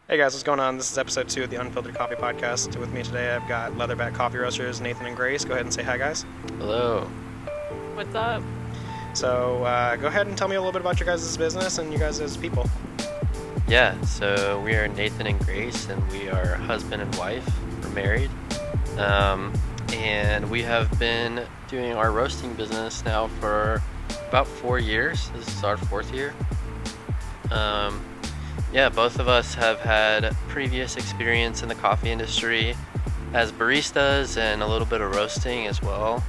Hey guys, what's going on? This is episode 2 of the Unfiltered Coffee Podcast. With me today, I've got Leatherback coffee roasters, Nathan and Grace. Go ahead and say hi, guys. Hello. What's up? So, go ahead and tell me a little bit about your guys' business and you guys as people. Yeah, so we are Nathan and Grace, and we are husband and wife. We're married. And we have been doing our roasting business now for about 4 years. This is our 4th year. Yeah, both of us have had previous experience in the coffee industry as baristas and a little bit of roasting as well.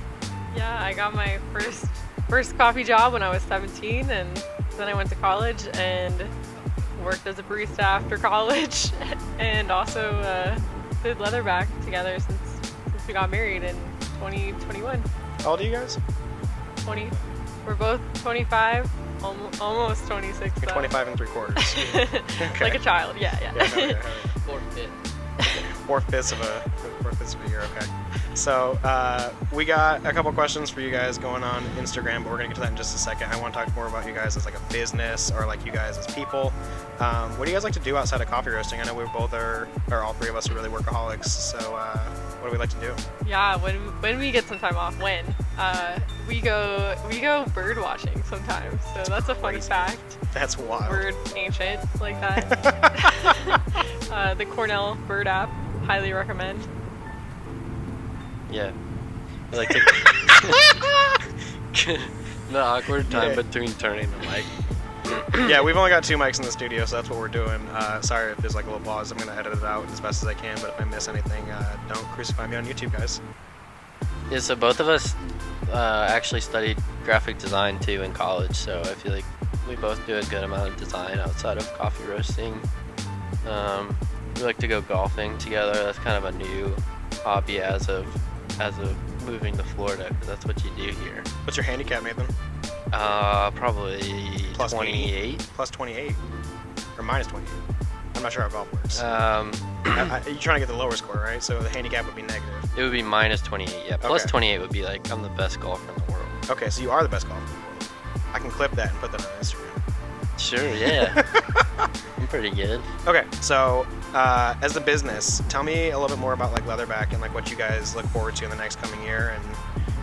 Yeah, I got my first coffee job when I was 17, and then I went to college and worked as a barista after college, and also did Leatherback together since we got married in 2021. How old are you guys? 20. We're both 25. Almost 26. You're 25 and 3/4. Okay. Like a child, yeah. Okay. 4/5. 4/5 of a year, okay. So, we got a couple questions for you guys going on Instagram, but we're going to get to that in just a second. I want to talk more about you guys as like a business or like you guys as people. What do you guys like to do outside of coffee roasting? I know we both are, or all three of us are really workaholics, so what do we like to do? Yeah, when we get some time off, we go bird watching sometimes. So that's a fun fact. That's wild. We're ancient like that. The Cornell Bird app, highly recommend. Yeah. I like to... the awkward time between turning the mic. Yeah, we've only got 2 mics in the studio, so that's what we're doing. Sorry if there's like a little pause. I'm going to edit it out as best as I can, but if I miss anything, don't crucify me on YouTube, guys. Yeah, so both of us actually studied graphic design too in college, so I feel like we both do a good amount of design outside of coffee roasting. We like to go golfing together. That's kind of a new hobby as of moving to Florida, because that's what you do here. What's your handicap, Nathan? Probably Plus 28. Plus 28? Or minus 28? I'm not sure how golf works. You're trying to get the lower score, right? So the handicap would be negative. It would be minus 28, yeah. Plus Okay. 28 would be like, I'm the best golfer in the world. Okay, so you are the best golfer in the world. I can clip that and put that on Instagram. Sure, yeah. I'm pretty good. Okay, so as a business, tell me a little bit more about like Leatherback and like what you guys look forward to in the next coming year and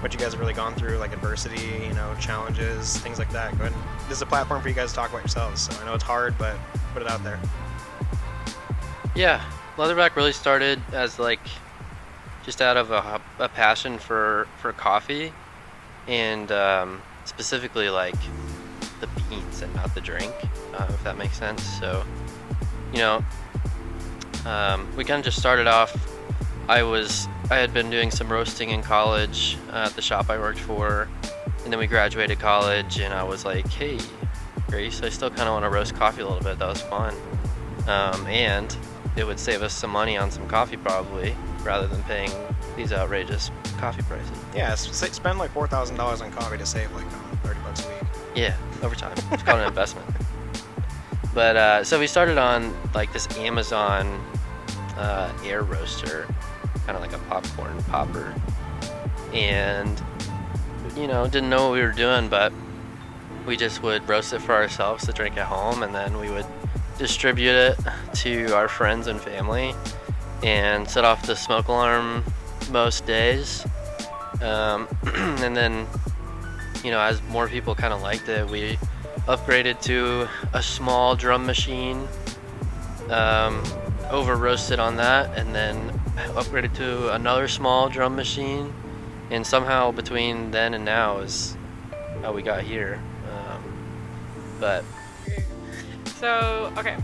what you guys have really gone through, like adversity, challenges, things like that. Go ahead. This is a platform for you guys to talk about yourselves. So I know it's hard, but put it out there. Yeah, Leatherback really started as like just out of a passion for coffee, and specifically like the beans and not the drink, if that makes sense. So, we kind of just started off. I had been doing some roasting in college at the shop I worked for, and then we graduated college, and I was like, hey, Grace, I still kind of want to roast coffee a little bit. That was fun. And it would save us some money on some coffee probably, rather than paying these outrageous coffee prices. Yeah, spend like $4,000 on coffee to save like $30 a week. Yeah, over time. It's called an investment. But so we started on like this Amazon air roaster, kind of like a popcorn popper, and didn't know what we were doing, but we just would roast it for ourselves to drink at home, and then we would distribute it to our friends and family and set off the smoke alarm most days. And then as more people kind of liked it, we upgraded to a small drum machine, over roasted on that, and then upgraded to another small drum machine, and somehow between then and now is how we got here. So, okay,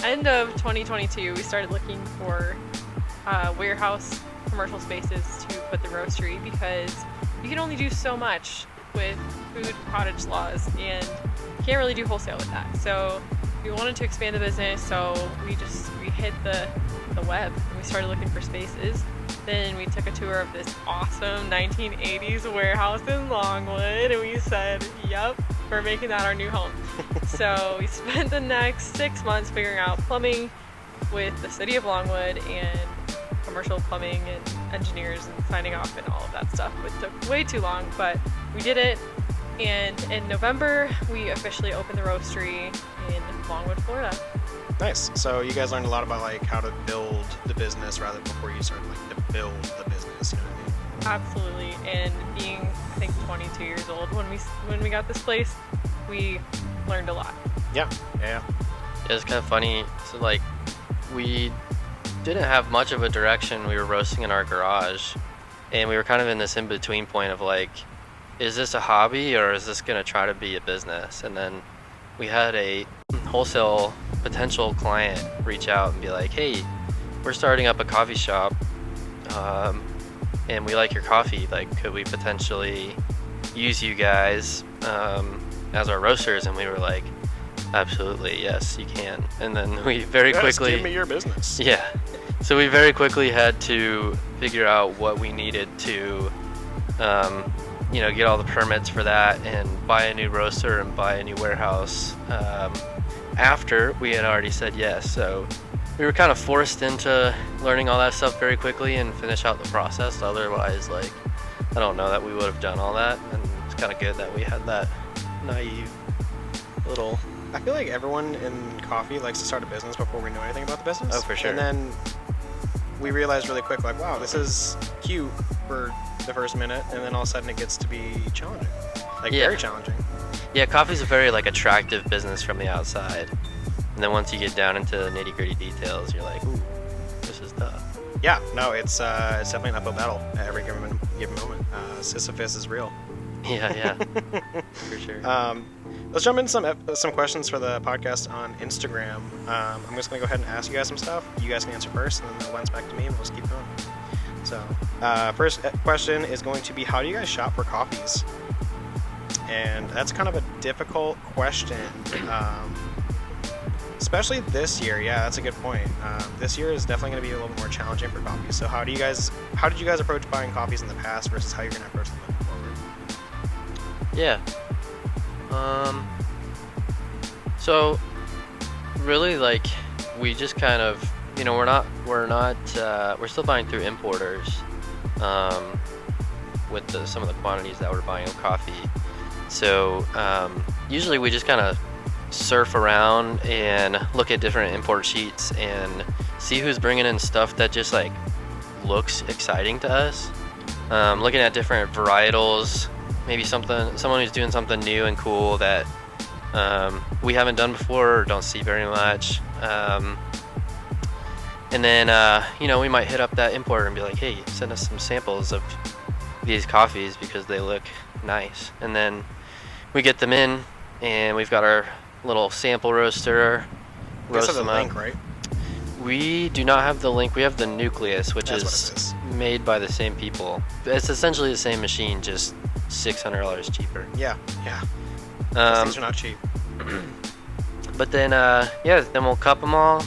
end of 2022, we started looking for warehouse commercial spaces to put the roastery, because you can only do so much with food cottage laws, and you can't really do wholesale with that. So we wanted to expand the business, so we hit the web and we started looking for spaces. Then we took a tour of this awesome 1980s warehouse in Longwood, and we said, yep, we're making that our new home. So we spent the next 6 months figuring out plumbing with the city of Longwood and commercial plumbing and engineers and signing off and all of that stuff. It took way too long, but we did it. And in November, we officially opened the roastery in Longwood, Florida. Nice. So you guys learned a lot about like how to build the business rather before you started like to build the business. You know what I mean? Absolutely. And being, I think, 22 years old when we got this place, we learned a lot. Yeah. Yeah. It was kind of funny. So like, we didn't have much of a direction. We were roasting in our garage, and we were kind of in this in-between point of like, is this a hobby or is this gonna try to be a business? And then we had a wholesale potential client reach out and be like, hey, we're starting up a coffee shop, and we like your coffee. Like, could we potentially use you guys as our roasters? And we were like, absolutely, yes, you can. And then we very quickly, give me your business. yeah. So we very quickly had to figure out what we needed to, get all the permits for that and buy a new roaster and buy a new warehouse after we had already said yes. So we were kind of forced into learning all that stuff very quickly and finish out the process. Otherwise, like, I don't know that we would have done all that. And it's kind of good that we had that naive little... I feel like everyone in coffee likes to start a business before we know anything about the business. Oh, for sure. And then we realized really quick, like, wow, this is cute for the first minute, and then all of a sudden it gets to be challenging. Like, Yeah. very challenging. Yeah, coffee's a very like attractive business from the outside. And then once you get down into the nitty-gritty details, you're like, ooh, this is tough. Yeah, no, it's definitely an uphill battle at every given moment. Sisyphus is real. Yeah, for sure. Let's jump into some questions for the podcast on Instagram. I'm just gonna go ahead and ask you guys some stuff. You guys can answer first, and then it lends back to me, and we'll just keep going. So, first question is going to be, how do you guys shop for coffees? And that's kind of a difficult question, especially this year. Yeah, that's a good point. This year is definitely going to be a little more challenging for coffees. So, how did you guys approach buying coffees in the past versus how you're going to approach them moving forward? Yeah. So really, like, we just kind of, we're still buying through importers, with some of the quantities that we're buying of coffee. So, usually we just kind of surf around and look at different import sheets and see who's bringing in stuff that just like looks exciting to us. Looking at different varietals, maybe someone who's doing something new and cool that we haven't done before or don't see very much. And then, we might hit up that importer and be like, hey, send us some samples of these coffees because they look nice. And then we get them in, and we've got our little sample roaster. Roast them up. Link, right? We do not have the link. We have the nucleus, which That's is what it is. made by the same people. It's essentially the same machine, just $600 cheaper. Yeah. Those things are not cheap. But then, then we'll cup them all,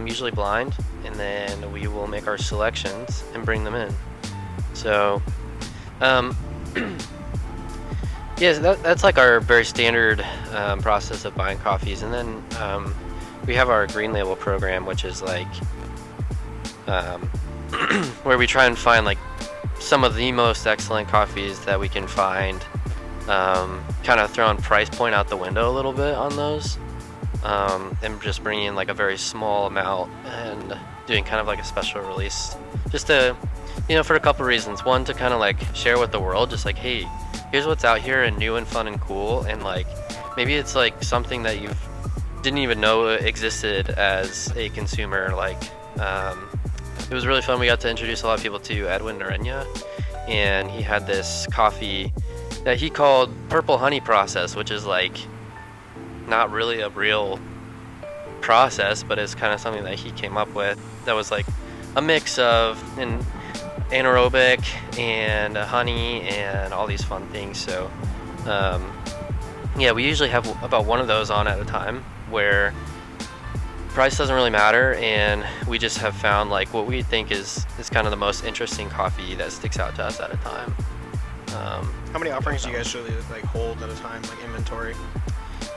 usually blind, and then we will make our selections and bring them in. So, that's like our very standard process of buying coffees. And then we have our green label program, which is like where we try and find like some of the most excellent coffees that we can find, kind of throwing price point out the window a little bit on those, and just bringing in like a very small amount and doing kind of like a special release, just to, for a couple reasons. One, to kind of like share with the world, just like, hey, here's what's out here and new and fun and cool, and like maybe it's like something that you didn't even know existed as a consumer. Like, it was really fun. We got to introduce a lot of people to Edwin Narenya, and he had this coffee that he called Purple Honey Process, which is like not really a real process, but it's kind of something that he came up with that was like a mix of an anaerobic and honey and all these fun things. So we usually have about one of those on at a time, where price doesn't really matter, and we just have found like what we think is kind of the most interesting coffee that sticks out to us at a time. How many offerings do you guys usually like hold at a time, like inventory?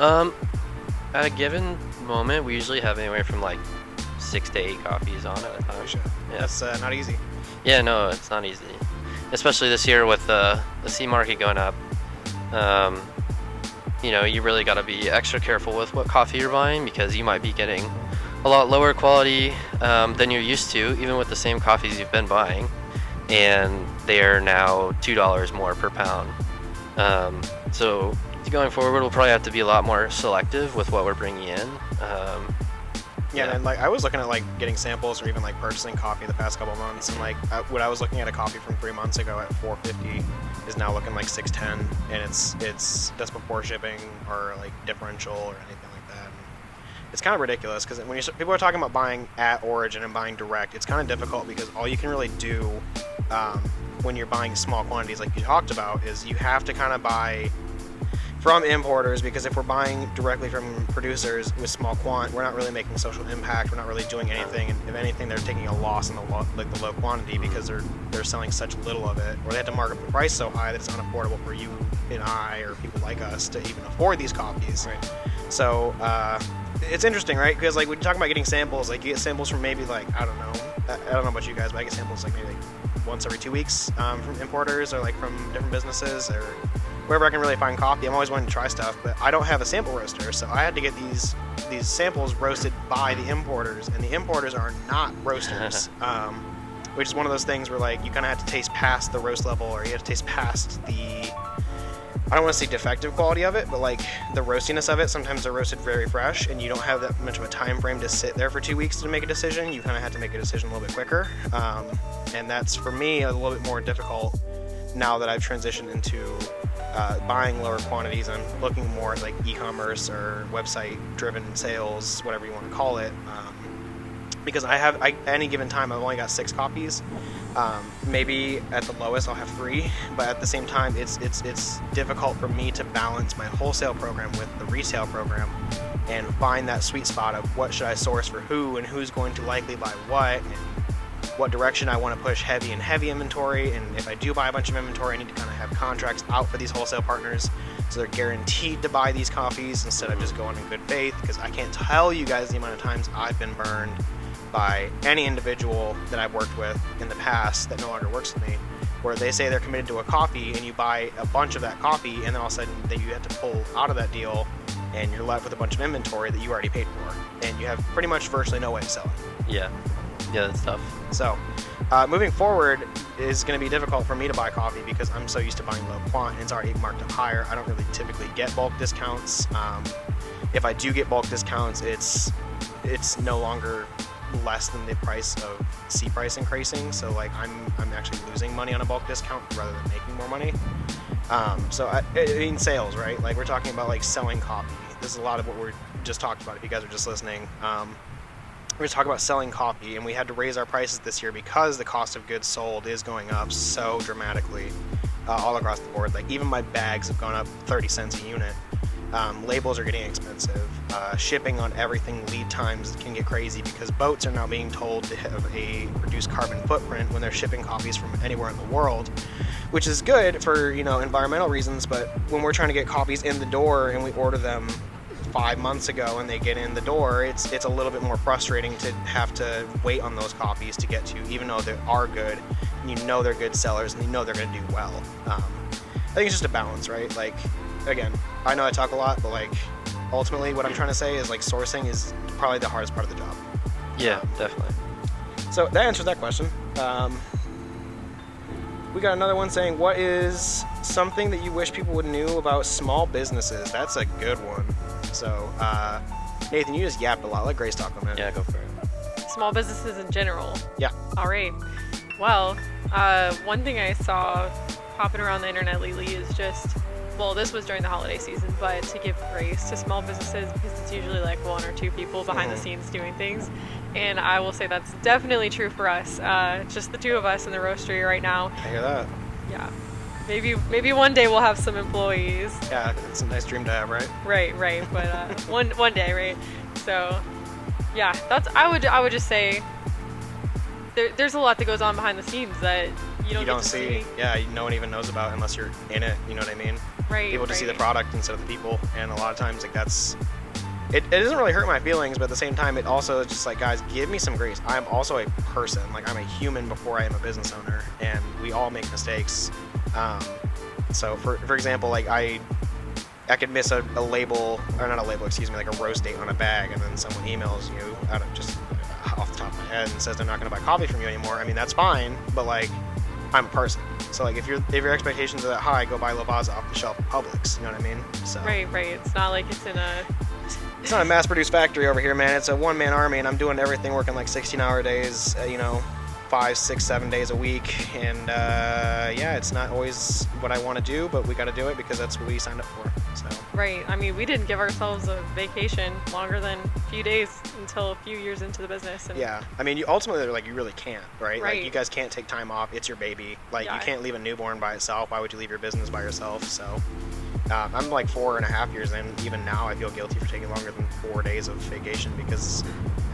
At a given moment, we usually have anywhere from like 6 to 8 coffees on at a time. Yeah. That's not easy. Yeah, no, it's not easy, especially this year with the C market going up. you really got to be extra careful with what coffee you're buying, because you might be getting a lot lower quality than you're used to, even with the same coffees you've been buying, and they are now $2 more per pound. So going forward, we'll probably have to be a lot more selective with what we're bringing in. Yeah, and like I was looking at like getting samples or even like purchasing coffee the past couple of months, and like when I was looking at a coffee from 3 months ago at $4.50 is now looking like $6.10, and that's before shipping or like differential or anything like that. And it's kind of ridiculous because when people are talking about buying at origin and buying direct, it's kind of difficult because all you can really do when you're buying small quantities, like you talked about, is you have to kind of buy from importers, because if we're buying directly from producers with small quant, we're not really making social impact. We're not really doing anything, and if anything, they're taking a loss in the low quantity because they're selling such little of it, or they have to mark up the price so high that it's unaffordable for you and I or people like us to even afford these coffees. Right. So it's interesting, right? Because like when you're talking about getting samples, like you get samples from maybe like I don't know about you guys, but I get samples like maybe like once every 2 weeks from importers or like from different businesses or wherever I can really find coffee. I'm always wanting to try stuff, but I don't have a sample roaster, so I had to get these samples roasted by the importers, and the importers are not roasters, which is one of those things where like you kind of have to taste past the roast level, or you have to taste past the, I don't want to say defective quality of it, but like the roastiness of it. Sometimes they're roasted very fresh, and you don't have that much of a time frame to sit there for 2 weeks to make a decision. You kind of have to make a decision a little bit quicker, and that's for me a little bit more difficult now that I've transitioned into buying lower quantities. I'm looking more at like e-commerce or website-driven sales, whatever you want to call it, because at any given time I've only got 6 copies. Maybe at the lowest I'll have 3, but at the same time it's difficult for me to balance my wholesale program with the retail program and find that sweet spot of what should I source for who, and who's going to likely buy what, and what direction I want to push heavy inventory. And if I do buy a bunch of inventory, I need to kind of have contracts out for these wholesale partners so they're guaranteed to buy these coffees instead of just going in good faith, because I can't tell you guys the amount of times I've been burned by any individual that I've worked with in the past that no longer works with me, where they say they're committed to a coffee and you buy a bunch of that coffee, and then all of a sudden you have to pull out of that deal and you're left with a bunch of inventory that you already paid for, and you have pretty much virtually no way of selling. Yeah, that's tough. So moving forward is going to be difficult for me to buy coffee because I'm so used to buying low quant, and it's already marked up higher. I don't really typically get bulk discounts. If I do get bulk discounts, it's no longer less than the price of C price increasing, so like I'm actually losing money on a bulk discount rather than making more money. So I mean, sales, right? Like we're talking about like selling coffee. This is a lot of what we're just talked about if you guys are just listening. We're talking about selling coffee, and we had to raise our prices this year because the cost of goods sold is going up so dramatically all across the board. Like even my bags have gone up 30 cents a unit. Labels are getting expensive. Shipping on everything, lead times can get crazy because boats are now being told to have a reduced carbon footprint when they're shipping coffees from anywhere in the world, which is good for environmental reasons. But when we're trying to get coffees in the door and we order them 5 months ago and they get in the door, it's a little bit more frustrating to have to wait on those coffees to get to, even though they are good, and they're good sellers, and they're going to do well. I think it's just a balance, right? Like, again, I know I talk a lot, but like ultimately what I'm trying to say is like sourcing is probably the hardest part of the job. Yeah, definitely. So that answers that question. We got another one saying, what is something that you wish people would know about small businesses? That's a good one. So, Nathan, you just yapped a lot. Let Grace talk on that. Yeah, go for it. Small businesses in general. Yeah. All right. Well, one thing I saw popping around the internet lately is just, well, this was during the holiday season, but to give grace to small businesses because it's usually like 1 or 2 people behind the scenes doing things. And I will say that's definitely true for us. Just the 2 of us in the roastery right now. I hear that. Yeah. Maybe one day we'll have some employees. Yeah, it's a nice dream to have, right? Right. But one day, right? So, yeah, I would just say there's a lot that goes on behind the scenes that you don't get to see. Yeah, no one even knows about unless you're in it. You know what I mean? Right. People just see the product instead of the people, and a lot of times like that's. It doesn't really hurt my feelings, but at the same time, it also is just like, guys, give me some grace. I'm also a person. Like, I'm a human before I am a business owner, and we all make mistakes. So, for example, like I could miss a label, or not a label, excuse me, like a roast date on a bag, and then someone emails you out of just off the top of my head and says they're not going to buy coffee from you anymore. I mean, that's fine, but like, I'm a person. So like, if your expectations are that high, go buy Lavazza off the shelf at Publix. You know what I mean? So Right. It's not like it's in a. it's not a mass-produced factory over here, man. It's a one-man army, and I'm doing everything, working like 16-hour days. 5, 6, 7 days a week, and yeah, it's not always what I want to do, but we got to do it because that's what we signed up for. So Right. I mean, we didn't give ourselves a vacation longer than a few days until a few years into the business. And yeah, I mean, you ultimately, like, you really can't, right? Right. Like, you guys can't take time off. It's your baby. Like, Yeah. you can't leave a newborn by itself. Why would you leave your business by yourself? So I'm like 4.5 years in. Even now, I feel guilty for taking longer than 4 days of vacation because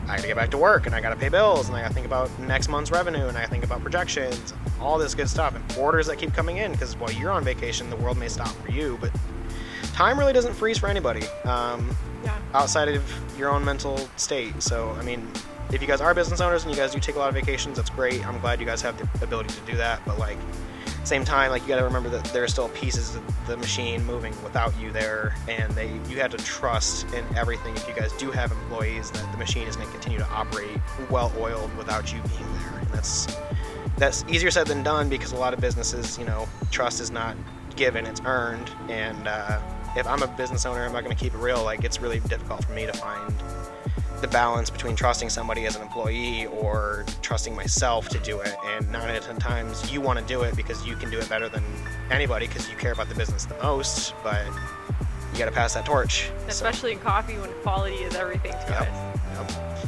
I gotta get back to work, and I gotta pay bills, and I gotta think about next month's revenue, and I think about projections, all this good stuff, and orders that keep coming in, because while you're on vacation, the world may stop for you, but time really doesn't freeze for anybody, outside of your own mental state. So, I mean, if you guys are business owners and you guys do take a lot of vacations, that's great. I'm glad you guys have the ability to do that, but like, same time, like, you gotta remember that there are still pieces of the machine moving without you there, and you have to trust in everything. If you guys do have employees, that the machine is going to continue to operate well oiled without you being there, and that's easier said than done, because a lot of businesses, trust is not given, it's earned, and if I'm a business owner, I'm not going to keep it real. Like, it's really difficult for me to find the balance between trusting somebody as an employee or trusting myself to do it. And 9 out of 10 times you want to do it because you can do it better than anybody because you care about the business the most, but you got to pass that torch. especially in coffee when quality is everything to Yep. us.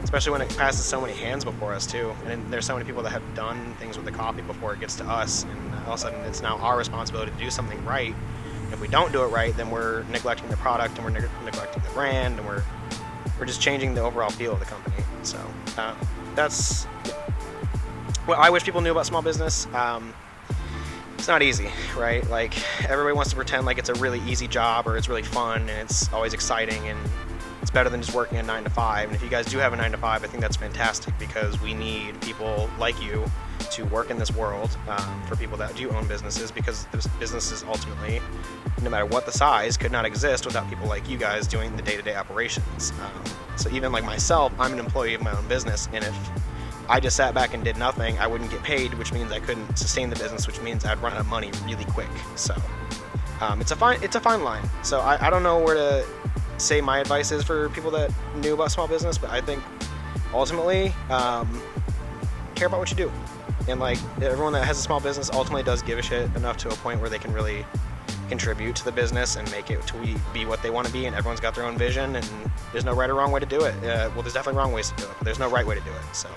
Especially when it passes so many hands before us too, and there's so many people that have done things with the coffee before it gets to us, and all of a sudden it's now our responsibility to do something right. If we don't do it right, then we're neglecting the product, and we're neglecting the brand, and we're just changing the overall feel of the company. So that's what I wish people knew about small business. It's not easy, right? Like, everybody wants to pretend like it's a really easy job or it's really fun and it's always exciting and it's better than just working a 9 to 5. And if you guys do have a 9 to 5, I think that's fantastic, because we need people like you to work in this world, for people that do own businesses, because this businesses ultimately, no matter what the size, could not exist without people like you guys doing the day-to-day operations. So even like myself, I'm an employee of my own business, and if I just sat back and did nothing, I wouldn't get paid, which means I couldn't sustain the business, which means I'd run out of money really quick. So it's a fine line. So I don't know where to say my advice is for people that knew about small business, but I think ultimately, care about what you do. And like, everyone that has a small business ultimately does give a shit enough to a point where they can really contribute to the business and make it to be what they want to be, and everyone's got their own vision, and there's no right or wrong way to do it. Well, there's definitely wrong ways to do it, but there's no right way to do it. So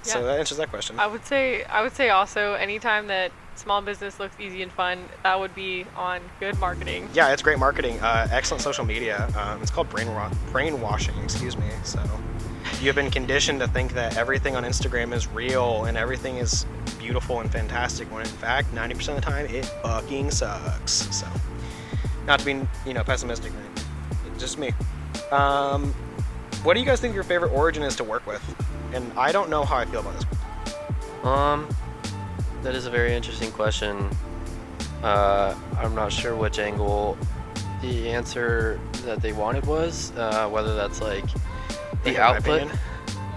so that answers that question. I would say also, anytime that small business looks easy and fun, that would be on good marketing. Yeah, it's great marketing, excellent social media. It's called brainwashing, excuse me. So you've been conditioned to think that everything on Instagram is real and everything is beautiful and fantastic, when in fact 90% of the time it fucking sucks. So, not to be pessimistic, it's just me. What do you guys think your favorite origin is to work with? And I don't know how I feel about this. That is a very interesting question. I'm not sure which angle the answer that they wanted was, whether that's like the output.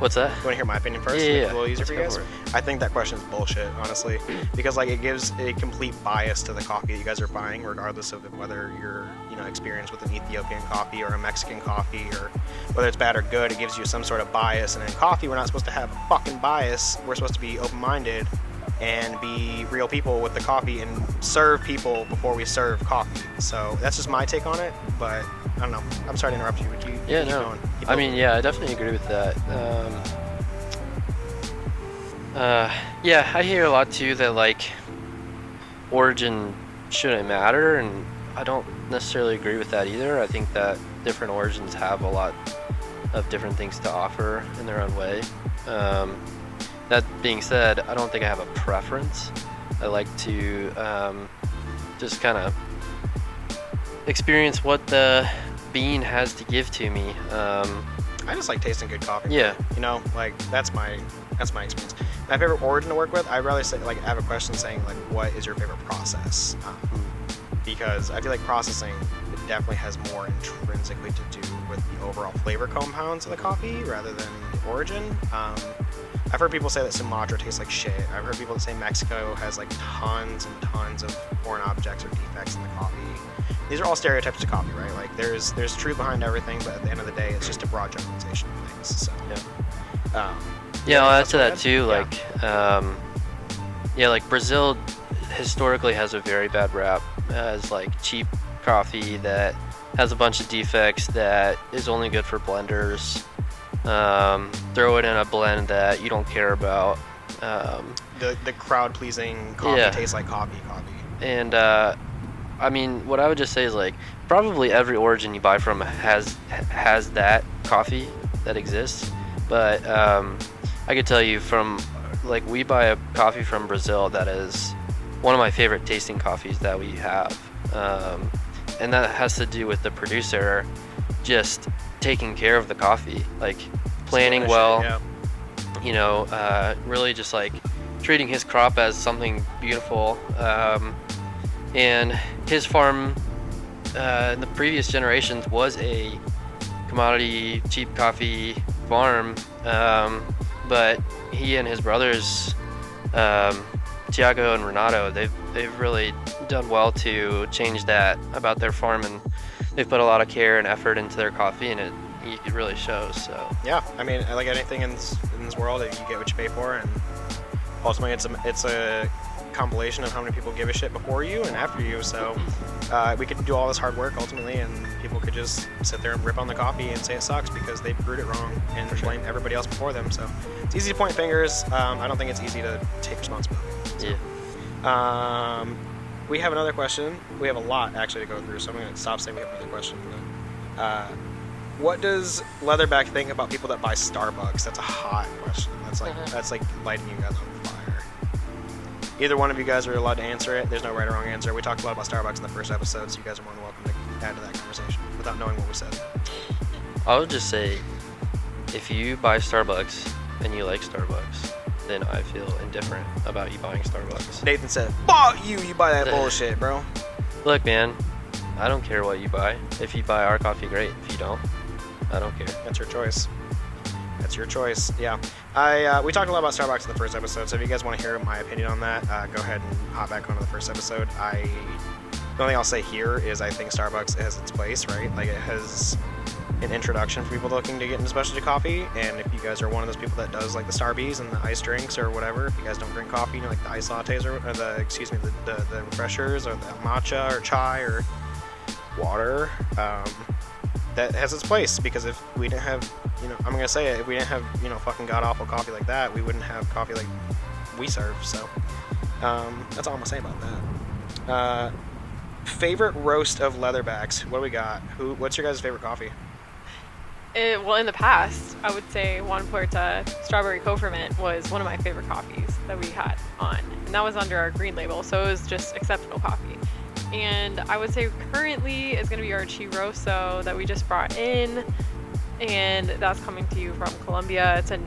What's that? You want to hear my opinion first? Yeah, Make it yeah. a little easier for you Let's guys? go I think that question is bullshit, honestly, because like, it gives a complete bias to the coffee that you guys are buying, regardless of whether you're experienced with an Ethiopian coffee or a Mexican coffee, or whether it's bad or good. It gives you some sort of bias, and in coffee we're not supposed to have a fucking bias. We're supposed to be open-minded and be real people with the coffee and serve people before we serve coffee. So that's just my take on it, but I don't know. I'm sorry to interrupt you. But Yeah, keep no. going. Keep I going. mean, yeah, I definitely agree with that. Yeah, I hear a lot too that like origin shouldn't matter, and I don't necessarily agree with that either. I think that different origins have a lot of different things to offer in their own way. That being said, I don't think I have a preference. I like to just kind of experience what the bean has to give to me. I just like tasting good coffee. Yeah. Like that's my experience. My favorite origin to work with, I'd rather say, like, I have a question saying like, what is your favorite process? because I feel like processing definitely has more intrinsically to do with the overall flavor compounds of the coffee rather than the origin. I've heard people say that Sumatra tastes like shit. I've heard people that say Mexico has like tons and tons of foreign objects or defects in the coffee. These are all stereotypes to coffee, right? Like there's truth behind everything, but at the end of the day, it's just a broad generalization of things. So yeah, I'll add to that too. Yeah. Like Brazil historically has a very bad rap as like cheap coffee that has a bunch of defects that is only good for blenders. Throw it in a blend that you don't care about. The crowd pleasing coffee tastes like coffee. And I mean, what I would just say is like probably every origin you buy from has that coffee that exists. But I could tell you from like we buy a coffee from Brazil that is one of my favorite tasting coffees that we have, and that has to do with the producer just taking care of the coffee, like planning well, you know, really just like treating his crop as something beautiful. And his farm in the previous generations was a commodity cheap coffee farm, but he and his brothers, Tiago and Renato, they've really done well to change that about their farm, and they've put a lot of care and effort into their coffee, and it really shows. So yeah, I mean, like anything in this world, you get what you pay for, and ultimately it's a compilation of how many people give a shit before you and after you. So we could do all this hard work ultimately, and people could just sit there and rip on the coffee and say it sucks because they brewed it wrong and blame everybody else before them. So it's easy to point fingers. I don't think it's easy to take responsibility. So, yeah. We have another question. We have a lot actually to go through, so I'm going to stop saying we have another question. What does Leatherback think about people that buy Starbucks? That's a hot question. That's like lighting you guys on fire. Either one of you guys are allowed to answer it. There's no right or wrong answer. We talked a lot about Starbucks in the first episode, so you guys are more than welcome to add to that conversation without knowing what we said. I would just say, if you buy Starbucks and you like Starbucks, then I feel indifferent about you buying Starbucks. Nathan said, "Fuck you! You buy that bullshit, bro." Look, man, I don't care what you buy. If you buy our coffee, great. If you don't, I don't care. That's your choice. That's your choice. Yeah. We talked a lot about Starbucks in the first episode, so if you guys want to hear my opinion on that, go ahead and hop back onto the first episode. The only thing I'll say here is I think Starbucks has its place, right? Like, it has an introduction for people looking to get into specialty coffee, and if you guys are one of those people that does like the Starbies and the ice drinks or whatever, if you guys don't drink coffee, you know, like the ice lattes or the refreshers or the matcha or chai or water, that has its place, because if we didn't have, you know, I'm gonna say it, if we didn't have, you know, fucking god awful coffee like that, we wouldn't have coffee like we serve. So that's all I'm gonna say about that. Favorite roast of Leatherbacks? What do we got? What's your guys' favorite coffee? Well, in the past, I would say Juan Puerta Strawberry Co-Ferment was one of my favorite coffees that we had on, and that was under our green label, so it was just exceptional coffee. And I would say currently is going to be our Chiroso that we just brought in, and that's coming to you from Colombia. It's a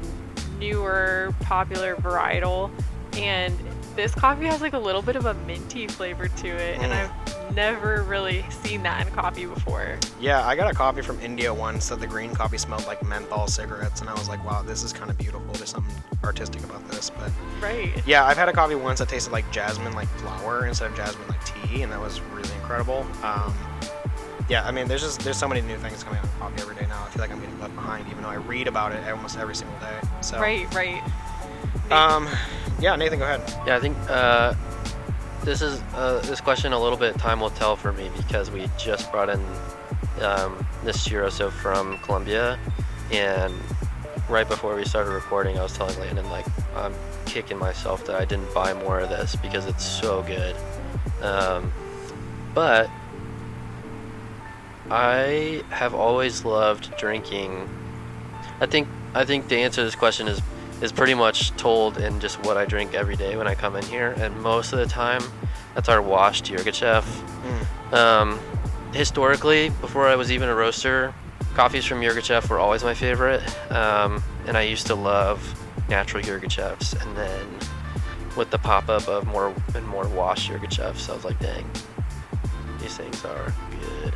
newer, popular varietal, and this coffee has like a little bit of a minty flavor to it, and I've never really seen that in coffee before. Yeah, I got a coffee from India once that the green coffee smelled like menthol cigarettes, and I was like, wow, this is kind of beautiful. There's something artistic about this. But right. Yeah, I've had a coffee once that tasted like jasmine, like flower, instead of jasmine, like tea, and that was really incredible. Yeah, I mean, there's so many new things coming out of coffee every day now. I feel like I'm getting left behind, even though I read about it almost every single day. So Right. Yeah, Nathan, go ahead. Yeah, I think this question a little bit time will tell for me, because we just brought in this Chiroso from Colombia, and right before we started recording, I was telling Landon, like, I'm kicking myself that I didn't buy more of this because it's so good. But I have always loved drinking. I think the answer to this question is pretty much told in just what I drink every day when I come in here, and most of the time that's our washed Yirgacheffe. Historically, before I was even a roaster, coffees from Yirgacheffe were always my favorite, and I used to love natural Yirgacheffes, and then with the pop-up of more washed Yirgacheffes, I was like, dang, These things are good.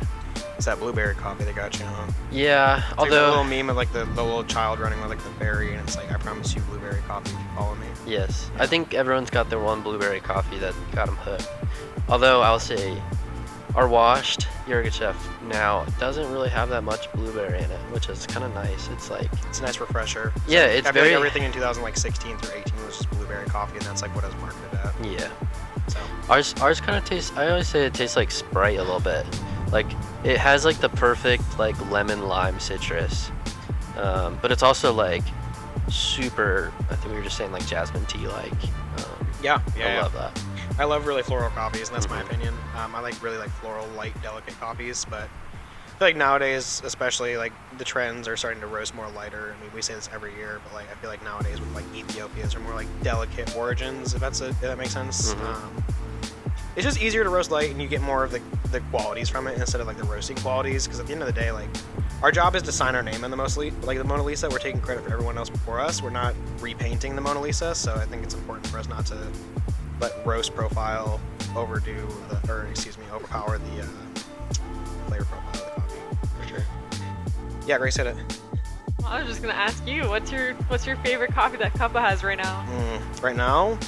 It's that blueberry coffee they got you on. Yeah, It's like although the little meme of like the little child running with like the berry, and it's like, I promise you blueberry coffee if you follow me. yes, I think everyone's got their one blueberry coffee that got them hooked. Although I'll say, our washed Yirgacheffe now doesn't really have that much blueberry in it, which is kind of nice. It's like It's a nice refresher. Yeah, it's I feel very- like everything in 2016 through 18 was just blueberry coffee, and that's like what I was marketed at. yeah. So Ours kind of tastes. I always say it tastes like Sprite a little bit. Like it has like the perfect like lemon lime citrus, but it's also like super. I think we were just saying like jasmine tea like. yeah, I love that. I love really floral coffees, and that's my Mhm. opinion. I like really like floral, light, delicate coffees, but I feel like nowadays, especially like the trends are starting to roast more lighter. I mean, we say this every year, but like I feel like nowadays with like Ethiopia's are more like delicate origins, if that makes sense. Mhm. It's just easier to roast light, and you get more of the qualities from it instead of like the roasting qualities. Because at the end of the day, like our job is to sign our name in the the Mona Lisa. We're taking credit for everyone else before us. We're not repainting the Mona Lisa, so I think it's important for us not to let roast profile overpower the flavor profile of the coffee. For sure. Yeah, Grace said it. Well, I was just gonna ask you, what's your favorite coffee that CUPA has right now? Right now,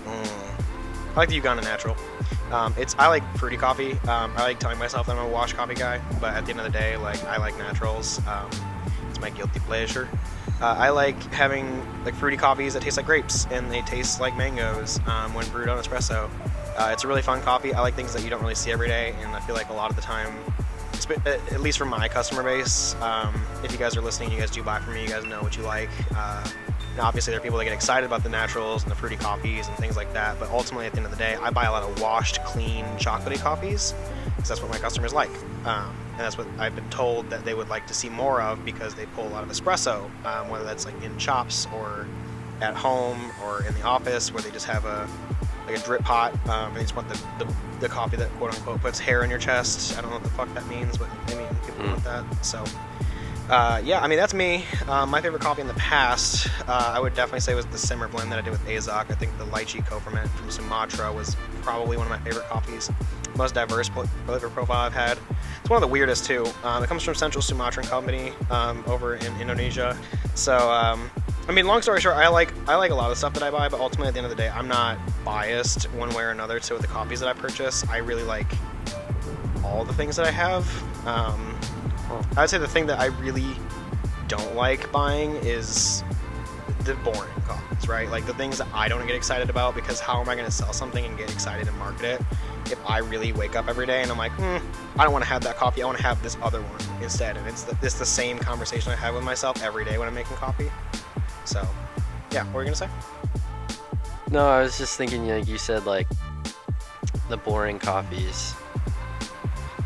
I like the Uganda Natural. I like fruity coffee. I like telling myself that I'm a wash coffee guy, but at the end of the day, like I like naturals. It's my guilty pleasure. I like having like fruity coffees that taste like grapes and they taste like mangoes when brewed on espresso. It's a really fun coffee. I like things that you don't really see every day, and I feel like a lot of the time, at least from my customer base, if you guys are listening, you guys do buy from me, you guys know what you like. Now, obviously, there are people that get excited about the naturals and the fruity coffees and things like that, but ultimately, at the end of the day, I buy a lot of washed, clean, chocolatey coffees because that's what my customers like. And that's what I've been told that they would like to see more of because they pull a lot of espresso, whether that's like in shops or at home or in the office where they just have a drip pot, and they just want the coffee that quote unquote puts hair on your chest. I don't know what the fuck that means, but I mean people want that. So yeah, I mean that's me. My favorite coffee in the past, I would definitely say was the simmer blend that I did with Azok. I think the lychee co-ferment from Sumatra was probably one of my favorite coffees. Most diverse flavor profile I've had. It's one of the weirdest too. It comes from Central Sumatran Company over in Indonesia. So I mean, long story short, I like a lot of the stuff that I buy, but ultimately at the end of the day, I'm not biased one way or another to the coffees that I purchase. I really like all the things that I have. I would say the thing that I really don't like buying is the boring coffees, right? Like the things that I don't get excited about, because how am I going to sell something and get excited and market it if I really wake up every day and I'm like, I don't want to have that coffee, I want to have this other one instead. And it's the same conversation I have with myself every day when I'm making coffee. So, yeah, what were you going to say? No, I was just thinking, like you said, like the boring coffees.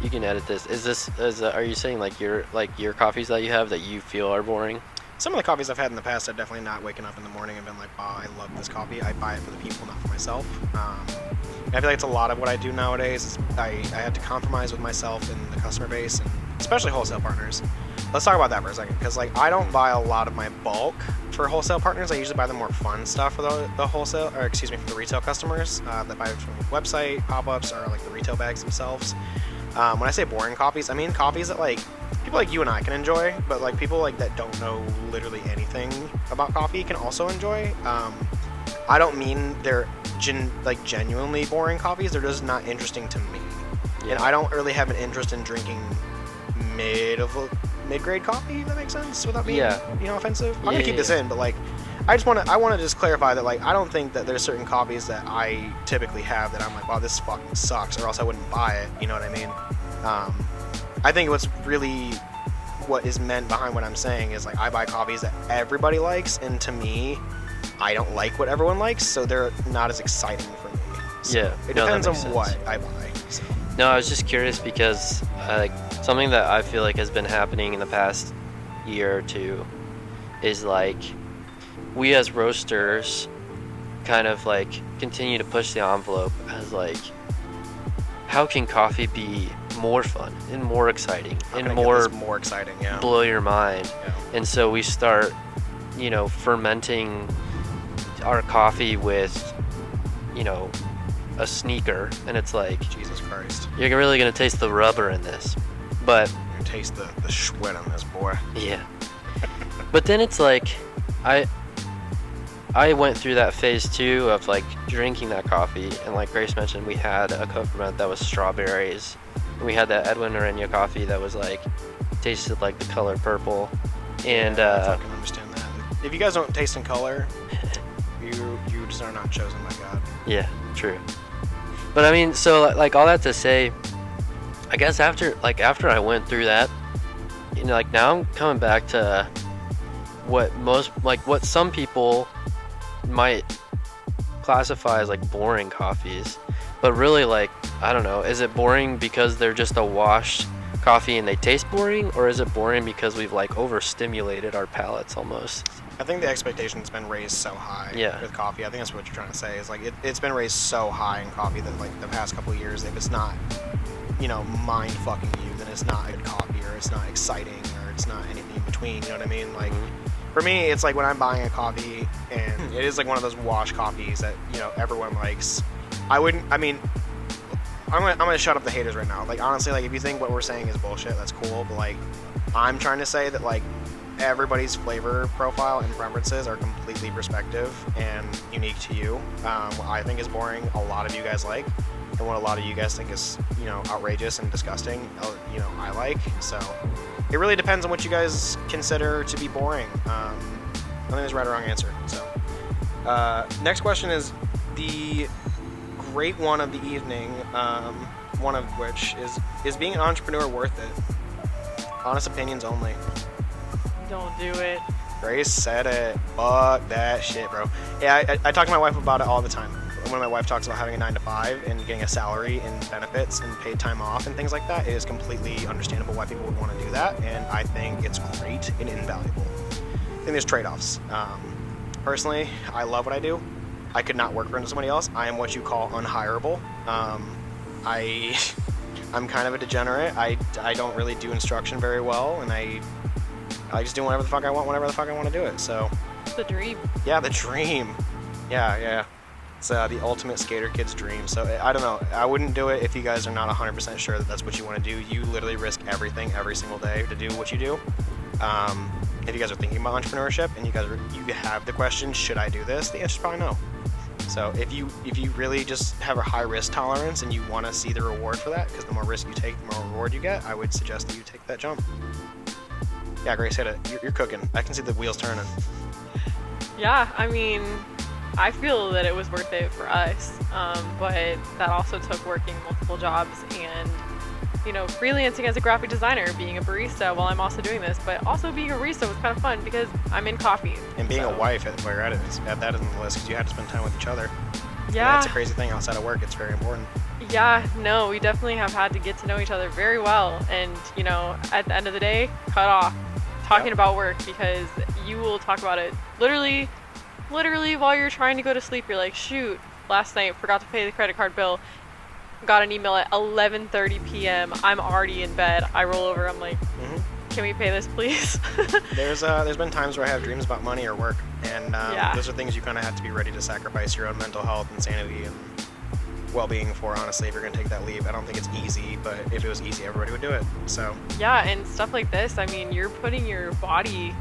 You can edit this. Are you saying like your coffees that you have that you feel are boring? Some of the coffees I've had in the past, I've definitely not waken up in the morning and been like, wow, I love this coffee. I buy it for the people, not for myself. And I feel like it's a lot of what I do nowadays. Is I had to compromise with myself and the customer base, and especially wholesale partners. Let's talk about that for a second, because like I don't buy a lot of my bulk for wholesale partners. I usually buy the more fun stuff for the wholesale, or excuse me, for the retail customers that buy it from the website, pop-ups, or like the retail bags themselves. When I say boring coffees, I mean coffees that like people like you and I can enjoy, but like people like that don't know literally anything about coffee can also enjoy. I don't mean they're genuinely boring coffees. They're just not interesting to me, and I don't really have an interest in drinking mid-grade coffee. If that makes sense without being offensive. I'm gonna keep this in, but like I want to just clarify that like I don't think that there's certain coffees that I typically have that I'm like, wow, this fucking sucks, or else I wouldn't buy it. You know what I mean? I think what is meant behind what I'm saying is like I buy coffees that everybody likes, and to me, I don't like what everyone likes, so they're not as exciting for me. So it depends on what I buy. So. No, I was just curious because something that I feel like has been happening in the past year or two is like we as roasters kind of like continue to push the envelope as like how can coffee be more fun and more exciting and more exciting, blow your mind. Yeah. And so we start fermenting our coffee with a sneaker, and it's like, Jesus Christ. you're really gonna taste the rubber in this. But You can taste the sweat on this, boy. yeah. But then it's like, I went through that phase too of like drinking that coffee, and like Grace mentioned, we had a coconut that was strawberries, and we had that Edwin Arena coffee that was like tasted like the color purple, and I fucking understand that. If you guys don't taste in color, you just are not chosen by God. yeah, true. But I mean, so like all that to say, I guess after I went through that, you know, like now I'm coming back to what some people might classify as like boring coffees, but really, like, I don't know, is it boring because they're just a washed coffee and they taste boring, or is it boring because we've like overstimulated our palates almost? I think the expectation's been raised so high with coffee. I think that's what you're trying to say. Is like it's been raised so high in coffee that like the past couple of years, if it's not, you know, mind fucking you, then it's not good coffee, or it's not exciting, or it's not anything in between. You know what I mean? Like, for me, it's like when I'm buying a coffee and it is like one of those wash coffees that, you know, everyone likes. I'm gonna shut up the haters right now. Like, honestly, like, if you think what we're saying is bullshit, that's cool. But like, I'm trying to say that like everybody's flavor profile and preferences are completely perspective and unique to you. What I think is boring, a lot of you guys like, and what a lot of you guys think is, you know, outrageous and disgusting, you know, I like. So it really depends on what you guys consider to be boring. I don't think there's a right or wrong answer. So next question is the great one of the evening, one of which is being an entrepreneur worth it? Honest opinions only. Don't do it. Grace said it. Fuck that shit, bro. Yeah, I talk to my wife about it all the time. When my wife talks about having a 9 to 5 and getting a salary and benefits and paid time off and things like that, it is completely understandable why people would want to do that, and I think it's great and invaluable. I think there's trade-offs. Personally, I love what I do. I could not work for somebody else. I am what you call unhireable. I'm kind of a degenerate. I don't really do instruction very well, and I just do whatever the fuck I want, whenever the fuck I want to do it. So It's the dream. yeah, the dream. Yeah. It's the ultimate skater kid's dream. So I don't know. I wouldn't do it if you guys are not 100% sure that that's what you want to do. You literally risk everything every single day to do what you do. If you guys are thinking about entrepreneurship and you have the question, should I do this? The answer is probably no. So if you really just have a high risk tolerance and you want to see the reward for that, because the more risk you take, the more reward you get, I would suggest that you take that jump. Yeah, Grace, hit it. You're cooking. I can see the wheels turning. Yeah, I mean, I feel that it was worth it for us, but that also took working multiple jobs and, you know, freelancing as a graphic designer, being a barista while I'm also doing this, but also being a barista was kind of fun because I'm in coffee. And being a wife while you're at it, add that in the list because you had to spend time with each other. Yeah. That's a crazy thing outside of work. It's very important. Yeah, no, we definitely have had to get to know each other very well, and, you know, at the end of the day, cut off talking about work, because you will talk about it literally while you're trying to go to sleep. You're like, shoot, last night forgot to pay the credit card bill, got an email at 11:30 p.m. I'm already in bed. I roll over, I'm like, can we pay this, please? There's been times where I have dreams about money or work, and those are things you kind of have to be ready to sacrifice your own mental health and sanity and well-being for, honestly, if you're going to take that leap. I don't think it's easy, but if it was easy, everybody would do it. So yeah, and stuff like this, I mean, you're putting your body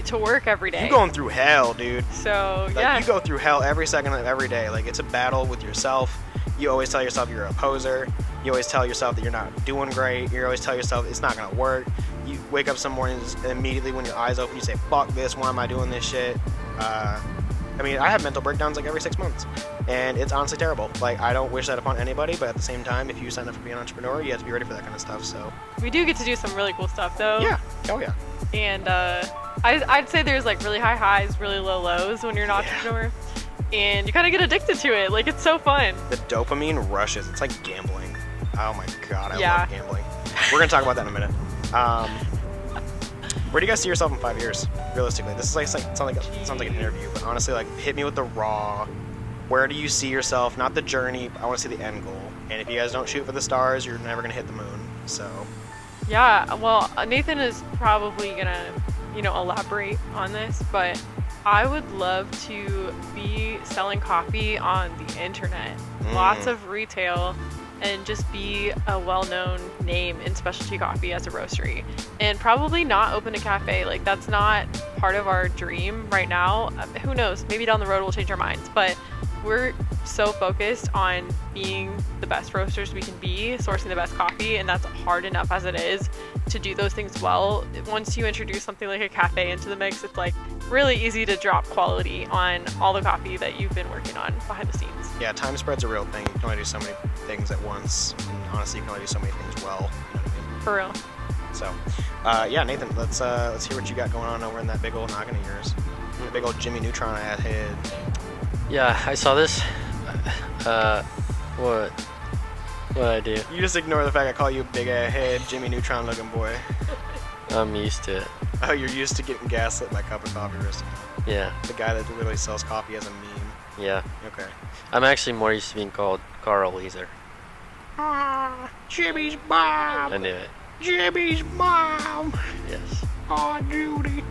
to work every day. You're going through hell, dude. So like, yeah, you go through hell every second of every day. Like, it's a battle with yourself. You always tell yourself you're a poser. You always tell yourself that you're not doing great. You always tell yourself it's not going to work. You wake up some mornings and immediately when your eyes open, you say, fuck this, why am I doing this shit? I mean, I have mental breakdowns like every 6 months, and it's honestly terrible. Like, I don't wish that upon anybody, but at the same time, if you sign up for being an entrepreneur, you have to be ready for that kind of stuff. So we do get to do some really cool stuff, though. Yeah. Oh yeah. And I'd say there's like really high highs, really low lows when you're an entrepreneur, and you kind of get addicted to it. Like, it's so fun. The dopamine rushes. It's like gambling. Oh my god, I love gambling. We're gonna talk about that in a minute. Where do you guys see yourself in 5 years, realistically? This is like sounds like an interview, but honestly, like, hit me with the raw. Where do you see yourself? Not the journey. I want to see the end goal. And if you guys don't shoot for the stars, you're never gonna hit the moon. So. Yeah. Well, Nathan is probably gonna, elaborate on this, but I would love to be selling coffee on the internet. Lots of retail, and just be a well-known name in specialty coffee as a roastery. And probably not open a cafe. Like, that's not part of our dream right now. Who knows? Maybe down the road we'll change our minds. But we're so focused on being the best roasters we can be, sourcing the best coffee, and that's hard enough as it is to do those things well. Once you introduce something like a cafe into the mix, it's like really easy to drop quality on all the coffee that you've been working on behind the scenes. Yeah, time spread's a real thing. You can only do so many things at once, and honestly, you can only do so many things well. You know what I mean? For real. So, yeah, Nathan, let's hear what you got going on over in that big old noggin of yours. The big old Jimmy Neutron head. Yeah, I saw this. What I do? You just ignore the fact I call you big ass head, Jimmy Neutron looking boy. I'm used to it. Oh, you're used to getting gaslit by Cup of Coffee Roasting. Yeah. The guy that literally sells coffee as a meme. Yeah. Okay. I'm actually more used to being called Carl Weezer. Ah, Jimmy's mom. I knew it. Jimmy's mom. Yes. Oh, Judy.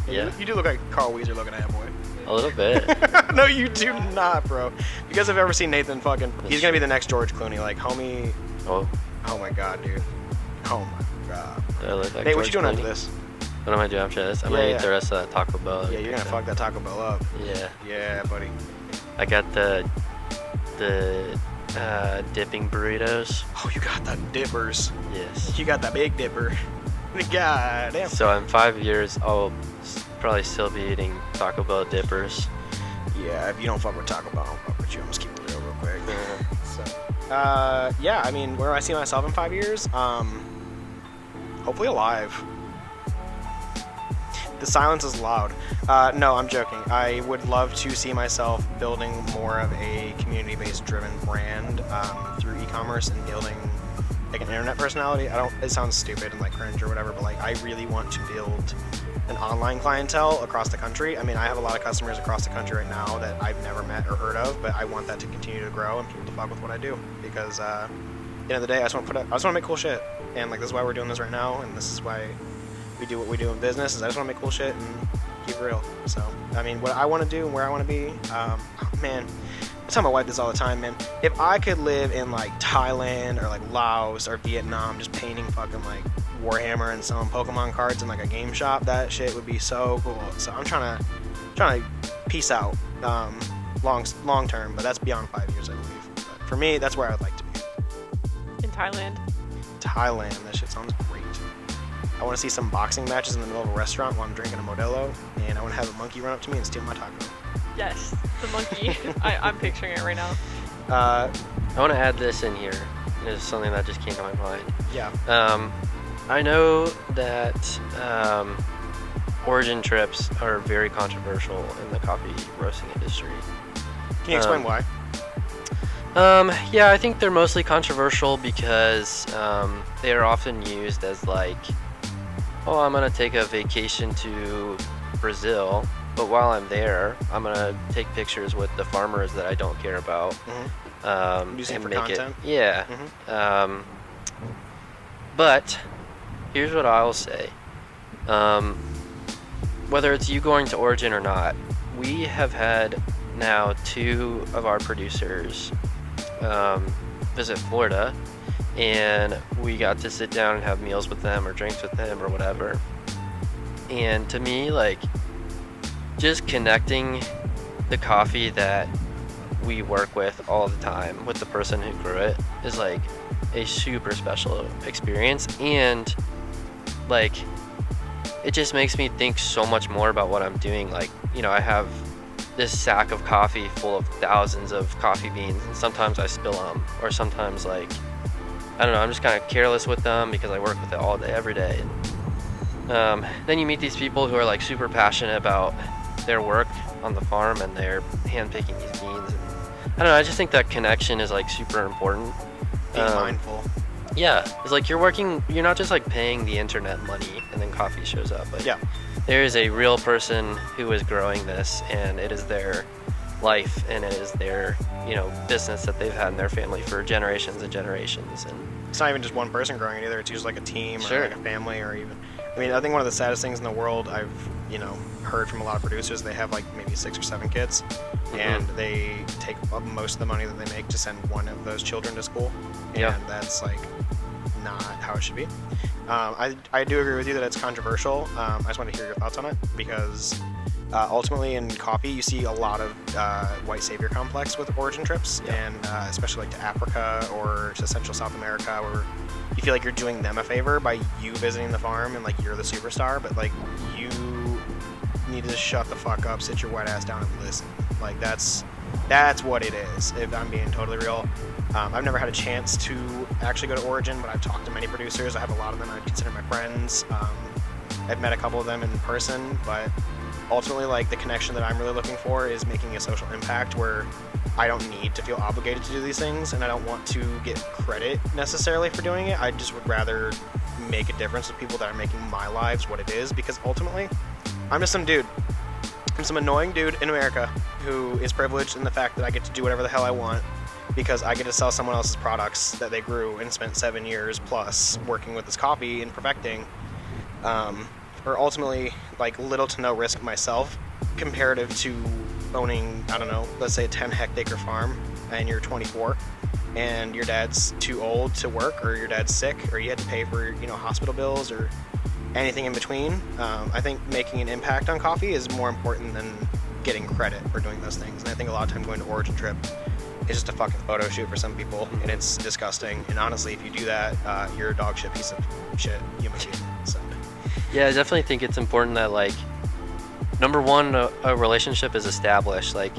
Yeah. You do look like Carl Weezer looking at boy. A little bit. No, you do not, bro. If you guys have ever seen Nathan fucking, he's gonna be the next George Clooney. Like, homie. Oh. Oh my god, dude. Oh my god. I look like Nate, George what you doing Clooney? after this? What am I doing after this? I'm gonna eat the rest of that Taco Bell. Yeah, you're gonna fuck that Taco Bell up. Yeah. Yeah, buddy. I got the dipping burritos. Oh, you got the dippers. Yes. You got the big dipper. God damn. So in 5 years, I'll probably still be eating Taco Bell dippers. Yeah, if you don't fuck with Taco Bell, I don't fuck with you. I'm just keeping it real quick. So, yeah, I mean, where do I see myself in 5 years? Hopefully alive. The silence is loud. No, I'm joking. I would love to see myself building more of a community-based driven brand through e-commerce and building like an internet personality. It sounds stupid and like cringe or whatever, but like I really want to build an online clientele across the country. I mean, I have a lot of customers across the country right now that I've never met or heard of, but I want that to continue to grow and people to fuck with what I do because at the end of the day, I just want to make cool shit. And like this is why we're doing this right now, and this is why we do what we do in business. Is I just want to make cool shit and keep it real. So I mean, what I want to do and where I want to be, man. I tell my wife this all the time, man. If I could live in like Thailand or like Laos or Vietnam, just painting fucking like Warhammer and selling Pokemon cards in like a game shop, that shit would be so cool. So I'm trying to peace out long term, but that's beyond 5 years, I believe. But for me, that's where I would like to be. In Thailand. Thailand, that shit sounds great. I want to see some boxing matches in the middle of a restaurant while I'm drinking a Modelo, and I want to have a monkey run up to me and steal my taco. Yes, the monkey. I'm picturing it right now. I want to add this in here. It's something that just came to my mind. Yeah. I know that origin trips are very controversial in the coffee roasting industry. Can you explain why? Yeah, I think they're mostly controversial because they are often used as like, oh, I'm going to take a vacation to Brazil, but while I'm there, I'm going to take pictures with the farmers that I don't care about. Mm-hmm. Using it for content? Yeah. Mm-hmm. But here's what I'll say. Whether it's you going to Origin or not, we have had now 2 of our producers visit Florida, and we got to sit down and have meals with them or drinks with them or whatever. And to me, like, just connecting the coffee that we work with all the time with the person who grew it is like a super special experience, and like it just makes me think so much more about what I'm doing. Like, you know, I have this sack of coffee full of thousands of coffee beans, and sometimes I spill them, or sometimes like I don't know, I'm just kind of careless with them because I work with it all day every day. And then you meet these people who are like super passionate about their work on the farm and they're hand picking these beans, and I don't know, I just think that connection is like super important. Being mindful. Yeah, it's like you're not just like paying the internet money and then coffee shows up. Like, yeah. There is a real person who is growing this, and it is their life, and it is their, you know, business that they've had in their family for generations and generations. And it's not even just one person growing it either. It's usually like a team or like a family, or even mean, I think one of the saddest things in the world I've, heard from a lot of producers, they have like maybe 6 or 7 kids, and they take up most of the money that they make to send one of those children to school, and that's like not how it should be. I do agree with you that it's controversial. I just want to hear your thoughts on it, because ultimately in coffee you see a lot of white savior complex with origin trips, and especially like to Africa or to Central South America, where you feel like you're doing them a favor by you visiting the farm and like you're the superstar, but like you need to shut the fuck up, sit your wet ass down and listen. Like that's what it is, if I'm being totally real. I've never had a chance to actually go to Origin, but I've talked to many producers. I have a lot of them I consider my friends. I've met a couple of them in person, but ultimately, like, the connection that I'm really looking for is making a social impact where I don't need to feel obligated to do these things, and I don't want to get credit necessarily for doing it. I just would rather make a difference with people that are making my lives what it is, because ultimately, I'm just some dude. I'm some annoying dude in America who is privileged in the fact that I get to do whatever the hell I want, because I get to sell someone else's products that they grew and spent 7 years plus working with this coffee and perfecting, or ultimately like little to no risk myself comparative to owning, I don't know, let's say a 10 hectare farm, and you're 24 and your dad's too old to work, or your dad's sick, or you had to pay for, hospital bills or anything in between. I think making an impact on coffee is more important than getting credit for doing those things. And I think a lot of time going to Origin Trip is just a fucking photo shoot for some people, and it's disgusting. And honestly, if you do that, you're a dog shit piece of shit human being. So. Yeah, I definitely think it's important that, like, number one, a relationship is established. Like,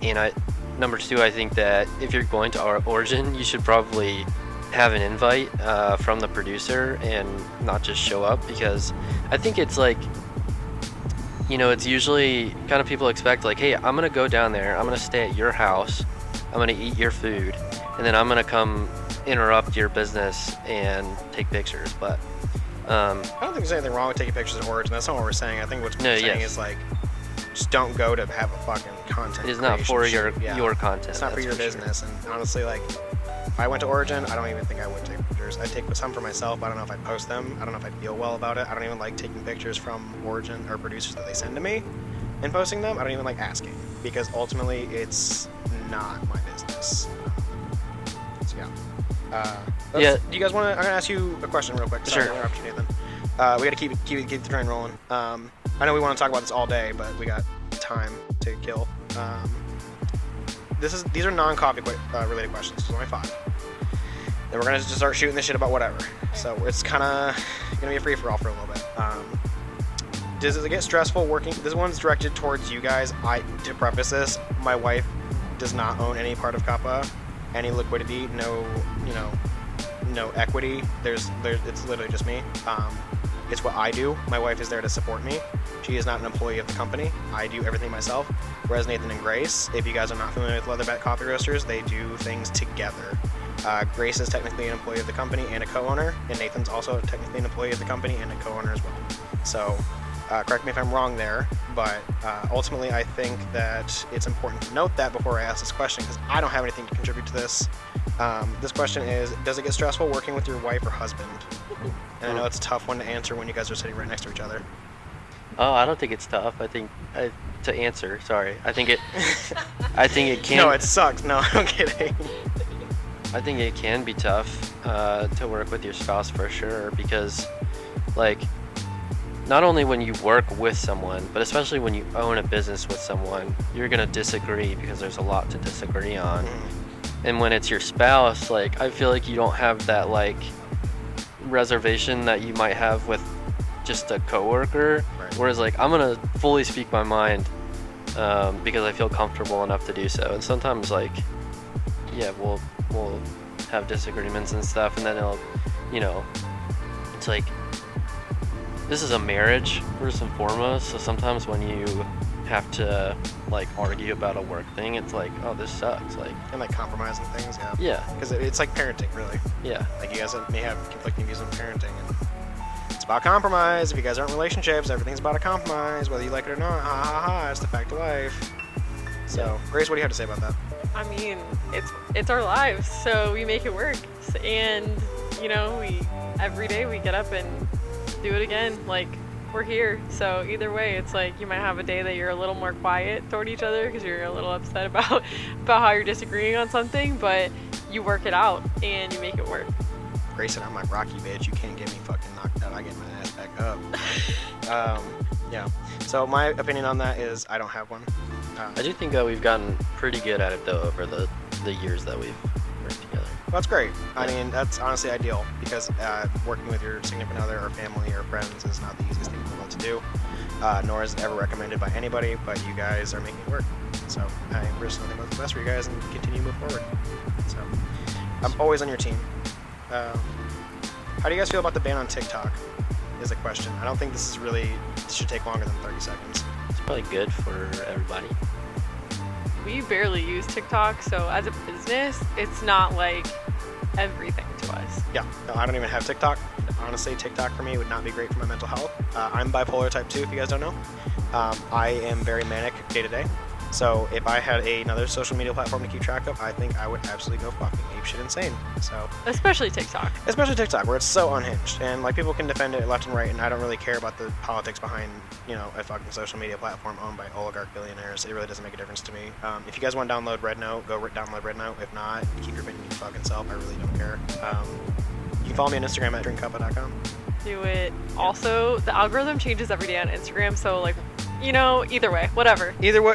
and number two, I think that if you're going to our Origin, you should probably have an invite from the producer and not just show up, because I think it's like, it's usually kind of people expect, like, hey, I'm going to go down there, I'm going to stay at your house, I'm going to eat your food, and then I'm going to come interrupt your business and take pictures. But I don't think there's anything wrong with taking pictures at Origin. That's not what we're saying. I think what we're saying is, like, just don't go to have a fucking content. It is not for your content. It's not for your business. Sure. And honestly, like, if I went to Origin, I don't even think I would take pictures. I'd take some for myself. I don't know if I'd post them. I don't know if I'd feel well about it. I don't even like taking pictures from Origin or producers that they send to me and posting them. I don't even like asking, because ultimately it's not my business. So yeah. Do you guys want to? I'm gonna ask you a question real quick. Sorry, Sure. to interrupt you, Nathan. We got to keep the train rolling. I know we want to talk about this all day, but we got time to kill. These are non-coffee related questions. There's only 5. And we're gonna just start shooting this shit about whatever. So it's kind of gonna be a free for all for a little bit. Does it get stressful working? This one's directed towards you guys. To preface this, my wife does not own any part of CUPA, any liquidity, no equity. It's literally just me. It's what I do. My wife is there to support me. She is not an employee of the company. I do everything myself. Whereas Nathan and Grace, if you guys are not familiar with Leatherback Coffee Roasters, they do things together. Grace is technically an employee of the company and a co-owner, and Nathan's also technically an employee of the company and a co-owner as well. So correct me if I'm wrong there, but ultimately I think that it's important to note that before I ask this question, because I don't have anything to contribute to this. This question is, does it get stressful working with your wife or husband? And I know it's a tough one to answer when you guys are sitting right next to each other. Oh, I don't think it's tough. I think to answer. Sorry, I think it can. No, it sucks. No, I'm kidding. I think it can be tough to work with your spouse for sure, because, like, not only when you work with someone, but especially when you own a business with someone, you're gonna disagree because there's a lot to disagree on. And when it's your spouse, like, I feel like you don't have that, like, reservation that you might have with just a coworker. Right. Whereas, like, I'm gonna fully speak my mind because I feel comfortable enough to do so. And sometimes, like, yeah, we'll have disagreements and stuff, and then it'll, it's like, this is a marriage first and foremost. So sometimes when you have to, like, argue about a work thing, it's like, oh, this sucks. Like, And like compromising things, yeah. yeah, Because it's like parenting, really. yeah, Like, you guys may have conflicting views on parenting, and it's about compromise. If you guys aren't in relationships, everything's about a compromise, whether you like it or not. Ha ha ha, it's the fact of life. So, Grace, what do you have to say about that? I mean, it's our lives, so we make it work. And we every day we get up and do it again. Like, we're here. So either way, it's like you might have a day that you're a little more quiet toward each other because you're a little upset about how you're disagreeing on something, but you work it out and you make it work. Grayson, I'm like Rocky, bitch. You can't get me fucking knocked out. I get my ass back up. Yeah. So my opinion on that is I don't have one. I do think we've gotten pretty good at it though over the years that we've worked together. That's great. I mean, that's honestly ideal because working with your significant other or family or friends is not the easiest thing in the world to do, nor is it ever recommended by anybody, but you guys are making it work. So I wish nothing but the best for you guys and continue to move forward. So I'm always on your team. How do you guys feel about the ban on TikTok is a question. I don't think this should take longer than 30 seconds. It's probably good for everybody. We barely use TikTok, so as a business, it's not like everything to us. Yeah, no, I don't even have TikTok. Honestly, TikTok for me would not be great for my mental health. I'm bipolar type 2, if you guys don't know. I am very manic day to day. So if I had another social media platform to keep track of, I think I would absolutely go fucking apeshit insane. So especially TikTok, where it's so unhinged and like people can defend it left and right, and I don't really care about the politics behind a fucking social media platform owned by oligarch billionaires. It really doesn't make a difference to me. If you guys want to download RedNote, go download RedNote. If not, keep your opinion to your fucking self. I really don't care. You can follow me on Instagram at drinkcupa.com. Do it. Also, the algorithm changes every day on Instagram, so like, either way, whatever. Either way,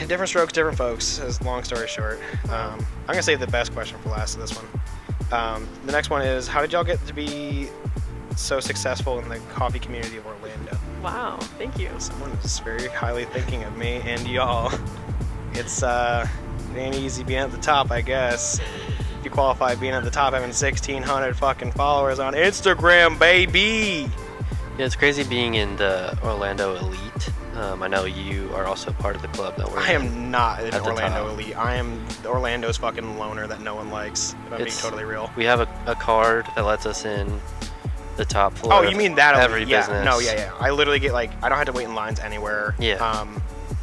different strokes, different folks, as long story short. I'm going to save the best question for last of this one. The next one is, how did y'all get to be so successful in the coffee community of Orlando? Wow, thank you. Someone is very highly thinking of me and y'all. It ain't easy being at the top, I guess. If you qualify being at the top, having 1,600 fucking followers on Instagram, baby! Yeah, it's crazy being in the Orlando Elite. I know you are also part of the club that we're I am not an at the Orlando top. Elite. I am Orlando's fucking loner that no one likes, if I'm being totally real. We have a card that lets us in the top floor. Oh, you mean that? Every yeah. business. No, yeah. I literally get I don't have to wait in lines anywhere. Yeah.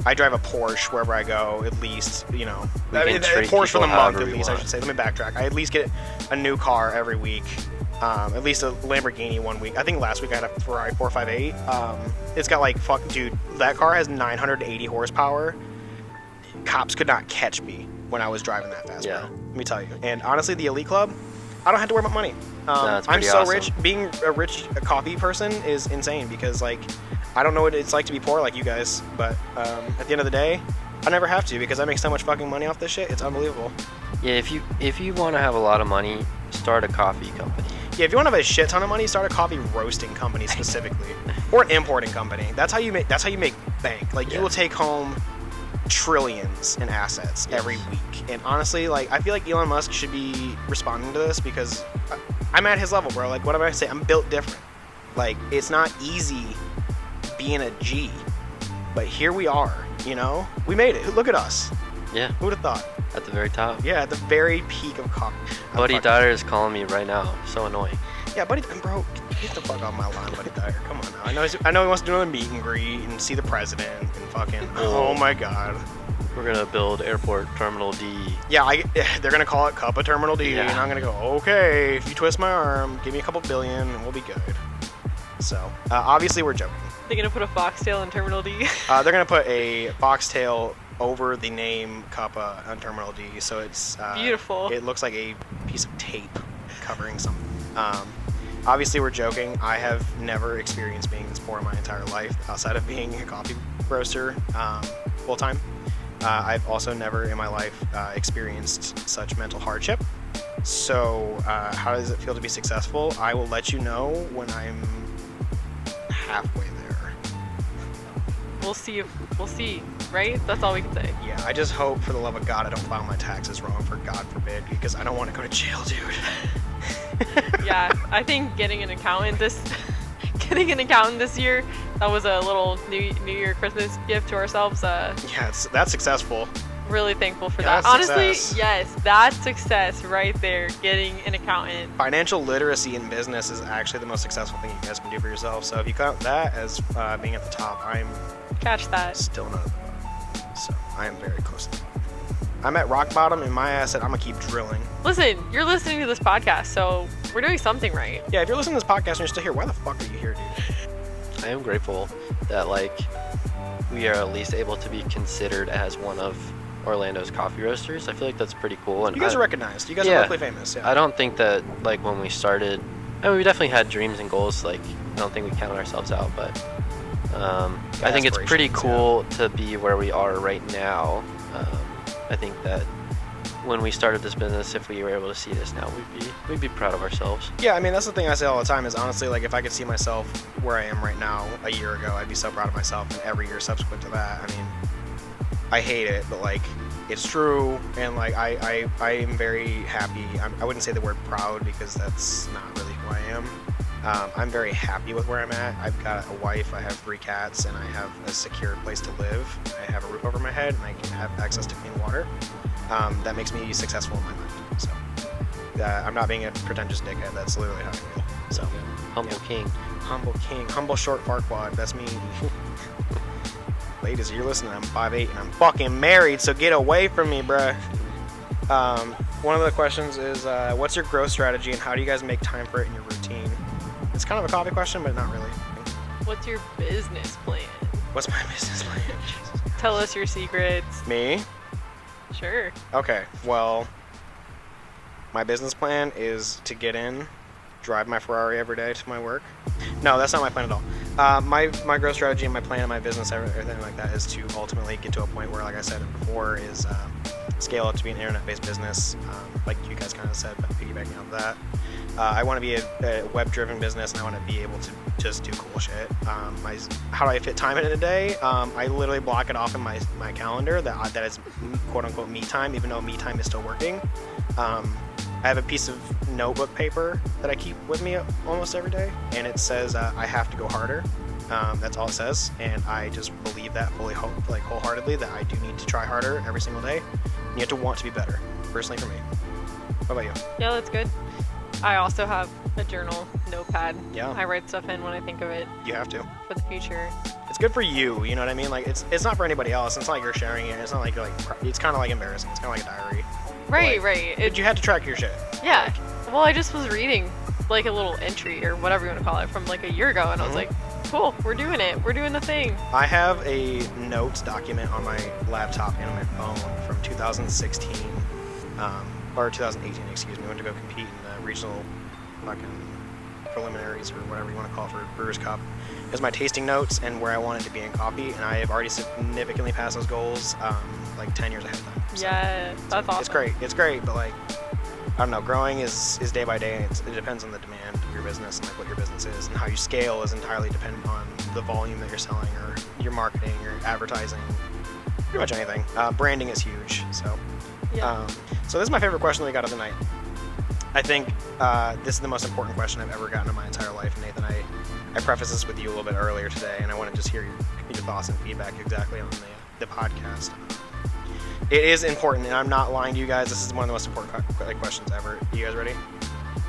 I drive a Porsche wherever I go, at least, We can a treat Porsche for the people month however at we least, I want. should say. Let me backtrack. I at least get a new car every week. At least a Lamborghini one week. I think last week I had a Ferrari 458. It's got dude, that car has 980 horsepower. Cops could not catch me when I was driving that fast, Yeah. bro. Let me tell you. And honestly, the Elite Club, I don't have to worry about money. That's I'm pretty so awesome. rich. Being a rich coffee person is insane because I don't know what it's like to be poor like you guys, but at the end of the day, I never have to because I make so much fucking money off this shit. It's unbelievable. Yeah, if you want to have a lot of money, start a coffee company. Yeah, if you want to have a shit ton of money, start a coffee roasting company specifically, or an importing company. That's how you make bank. You will take home trillions in assets every week. And honestly, I feel like Elon Musk should be responding to this because I'm at his level, bro. What am I say? I'm built different. It's not easy being a G, but here we are. We made it. Look at us. Yeah, Who would have thought? at the very top. Yeah, at the very peak of coffee. Buddy Dyer is calling me right now. So annoying. Yeah, Buddy, bro, get the fuck off my line, Buddy Dyer. Come on now. I know he wants to do another meet and greet and see the president and fucking. Oh my god. We're gonna build Airport Terminal D. Yeah, they're gonna call it CUPA Terminal D, Yeah. and I'm gonna go, okay, if you twist my arm, give me a couple billion, and we'll be good. So, obviously we're joking. They're gonna put a foxtail in Terminal D. They're gonna put a foxtail over the name CUPA on Terminal D, so it's Beautiful. It looks like a piece of tape covering something. Obviously, we're joking. I have never experienced being this poor in my entire life, outside of being a coffee roaster full time. I've also never in my life experienced such mental hardship. So, how does it feel to be successful? I will let you know when I'm halfway there. We'll see, right? That's all we can say. Yeah, I just hope for the love of God I don't file my taxes wrong, for God forbid, because I don't want to go to jail, dude. Yeah, I think getting an accountant this year, that was a little New Year Christmas gift to ourselves. Yeah, that's successful. Really thankful for Yeah, that. that's Honestly, success. yes, that's success right there. Getting an accountant. Financial literacy in business is actually the most successful thing you guys can do for yourself. So if you count that as being at the top, I'm Catch that. still not at the bottom. So I am very close to the bottom. I'm at rock bottom, and my ass said I'm gonna keep drilling. Listen, you're listening to this podcast, so we're doing something right. Yeah, if you're listening to this podcast and you're still here, why the fuck are you here, dude? I am grateful that like we are at least able to be considered as one of Orlando's coffee roasters. I feel like that's pretty cool. And You guys are recognized. You guys are locally famous. Yeah. I don't think that like when we started, I mean, we definitely had dreams and goals. Like I don't think we counted ourselves out, but I think it's pretty cool to be where we are right now. I think that when we started this business, if we were able to see this now, we'd be proud of ourselves. Yeah, I mean that's the thing I say all the time is honestly like if I could see myself where I am right now a year ago, I'd be so proud of myself, and every year subsequent to that, I mean, I hate it, but like it's true, and like I am very happy. I wouldn't say the word proud because that's not really who I am. I'm very happy with where I'm at. I've got a wife, I have 3 cats, and I have a secure place to live. I have a roof over my head, and I can have access to clean water. That makes me successful in my mind. So I'm not being a pretentious dickhead. That's literally how I feel. So Humble king. humble short farquad. That's me. Ladies, you're listening. I'm 5'8" and I'm fucking married. So get away from me, bruh. One of the questions is, what's your growth strategy and how do you guys make time for it in your routine? It's kind of a coffee question, but not really. What's your business plan? What's my business plan? Tell us your secrets. Me? Sure. Okay, well, my business plan is to get in, drive my Ferrari every day to my work. No, that's not my plan at all. My growth strategy and my plan and my business, everything like that, is to ultimately get to a point where, like I said before, is scale up to be an internet-based business, like you guys kind of said, but piggybacking off that. I want to be a web-driven business, and I want to be able to just do cool shit. How do I fit time in a day? I literally block it off in my calendar that is quote-unquote me time, even though me time is still working. I have a piece of notebook paper that I keep with me almost every day, and it says I have to go harder. That's all it says, and I just believe that wholeheartedly that I do need to try harder every single day. You have to want to be better, personally for me. What about you? Yeah, that's good. I also have a journal, notepad. Yeah. I write stuff in when I think of it You have to. for the future. It's good for you, you know what I mean? Like it's not for anybody else. It's not like you're sharing it. It's not like you're like it's kind of like embarrassing. It's kind of like a diary. Right, Like, right. But you had to track your shit. Yeah. Well, I just was reading like a little entry or whatever you want to call it from like a year ago, and I was like, cool, we're doing it. We're doing the thing. I have a notes document on my laptop and on my phone from 2016, or 2018, excuse me. I went to go compete in the regional fucking preliminaries or whatever you want to call it for Brewers Cup. It's my tasting notes and where I wanted to be in coffee, and I have already significantly passed those goals like 10 years ahead of time. So Yeah, that's awesome. It's great, but like, I don't know, growing is day by day, and it depends on the demand of your business and like what your business is, and how you scale is entirely dependent on the volume that you're selling or your marketing or advertising, pretty much anything. Branding is huge, so. Yeah. So this is my favorite question that we got of the night. I think this is the most important question I've ever gotten in my entire life, and Nathan, I prefaced this with you a little bit earlier today, and I want to just hear your thoughts and feedback exactly on the podcast. It is important, and I'm not lying to you guys. This is one of the most important questions ever. You guys ready?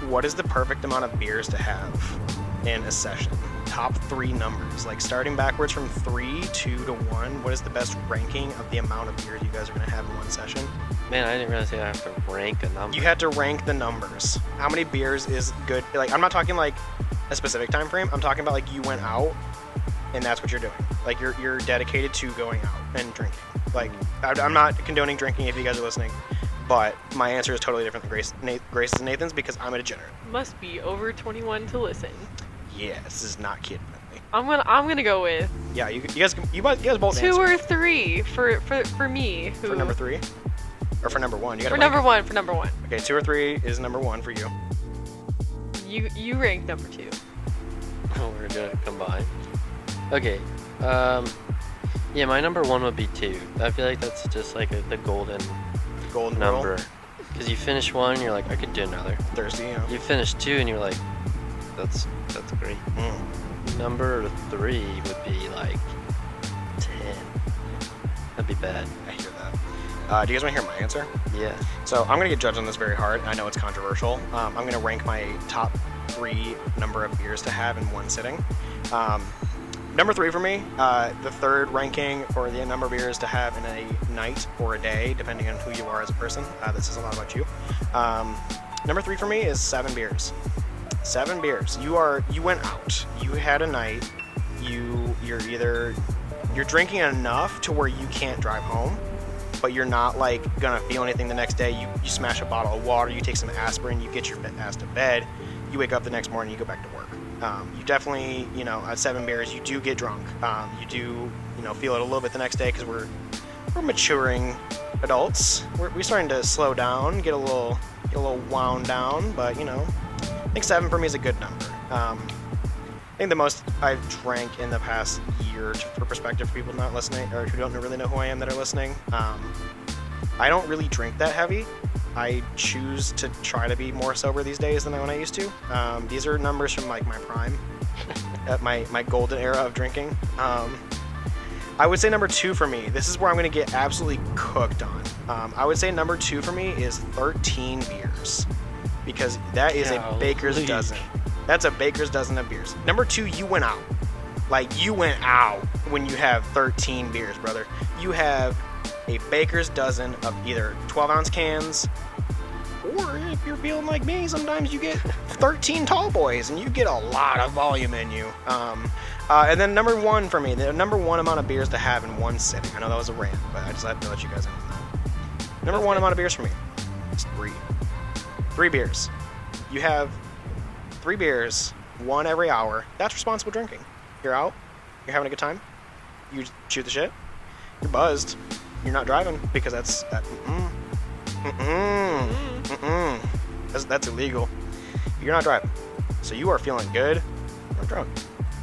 What is the perfect amount of beers to have in a session? Top 3 numbers, like starting backwards from 3, 2 to 1. What is the best ranking of the amount of beers you guys are going to have in one session? Man, I didn't realize I have to rank a number. You had to rank the numbers. How many beers is good? Like, I'm not talking like a specific time frame. I'm talking about like you went out and that's what you're doing. Like you're dedicated to going out and drinking. Like I'm not condoning drinking if you guys are listening, but my answer is totally different than Grace's and Nathan's because I'm a degenerate. Must be over 21 to listen. Yeah, this is not kid friendly. I'm gonna go with Yeah, you guys both 2 answer. or 3 for me. Who, For number 3, or for number 1. You got For number 1. For number 1. Okay, 2 or 3 is number 1 for you. You rank number 2. Oh, we're gonna combine. Okay. Yeah, my number 1 would be 2. I feel like that's just like the golden Golden number. rule. Because you finish 1, and you're like, I could do another. Thirsty, you know. You finish 2, and you're like, that's great. Number 3 would be like 10. That'd be bad. I hear that. Do you guys want to hear my answer? Yeah. So I'm going to get judged on this very hard. I know it's controversial. I'm going to rank my top 3 number of beers to have in one sitting. Number 3 for me, the third ranking for the number of beers to have in a night or a day, depending on who you are as a person. This says a lot about you. Number 3 for me is 7 beers. 7 beers. You went out. You had a night. you're drinking enough to where you can't drive home, but you're not like gonna feel anything the next day. You smash a bottle of water, you take some aspirin, you get your ass to bed, you wake up the next morning, you go back to work. You definitely, at 7 beers, you do get drunk. You do, feel it a little bit the next day because we're maturing adults. We're starting to slow down, get a little wound down, but I think 7 for me is a good number. I think the most I've drank in the past year, for perspective for people not listening or who don't really know who I am that are listening, I don't really drink that heavy. I choose to try to be more sober these days than when I used to. These are numbers from like my prime, at my golden era of drinking. I would say number 2 for me. This is where I'm going to get absolutely cooked on. I would say number 2 for me is 13 beers, because that is a baker's dozen. That's a baker's dozen of beers. Number 2, you went out. Like, you went out when you have 13 beers, brother. You have a baker's dozen of either 12-ounce cans, or if you're feeling like me, sometimes you get 13 tall boys, and you get a lot of volume in you. And then number 1 for me, the number 1 amount of beers to have in one sitting. I know that was a rant, but I just had to let you guys know. Number 1 amount of beers for me is 3. 3 beers. You have 3 beers, 1 every hour. That's responsible drinking. You're out. You're having a good time. You shoot the shit. You're buzzed. You're not driving because that's illegal. You're not driving. So you are feeling good. You're not drunk.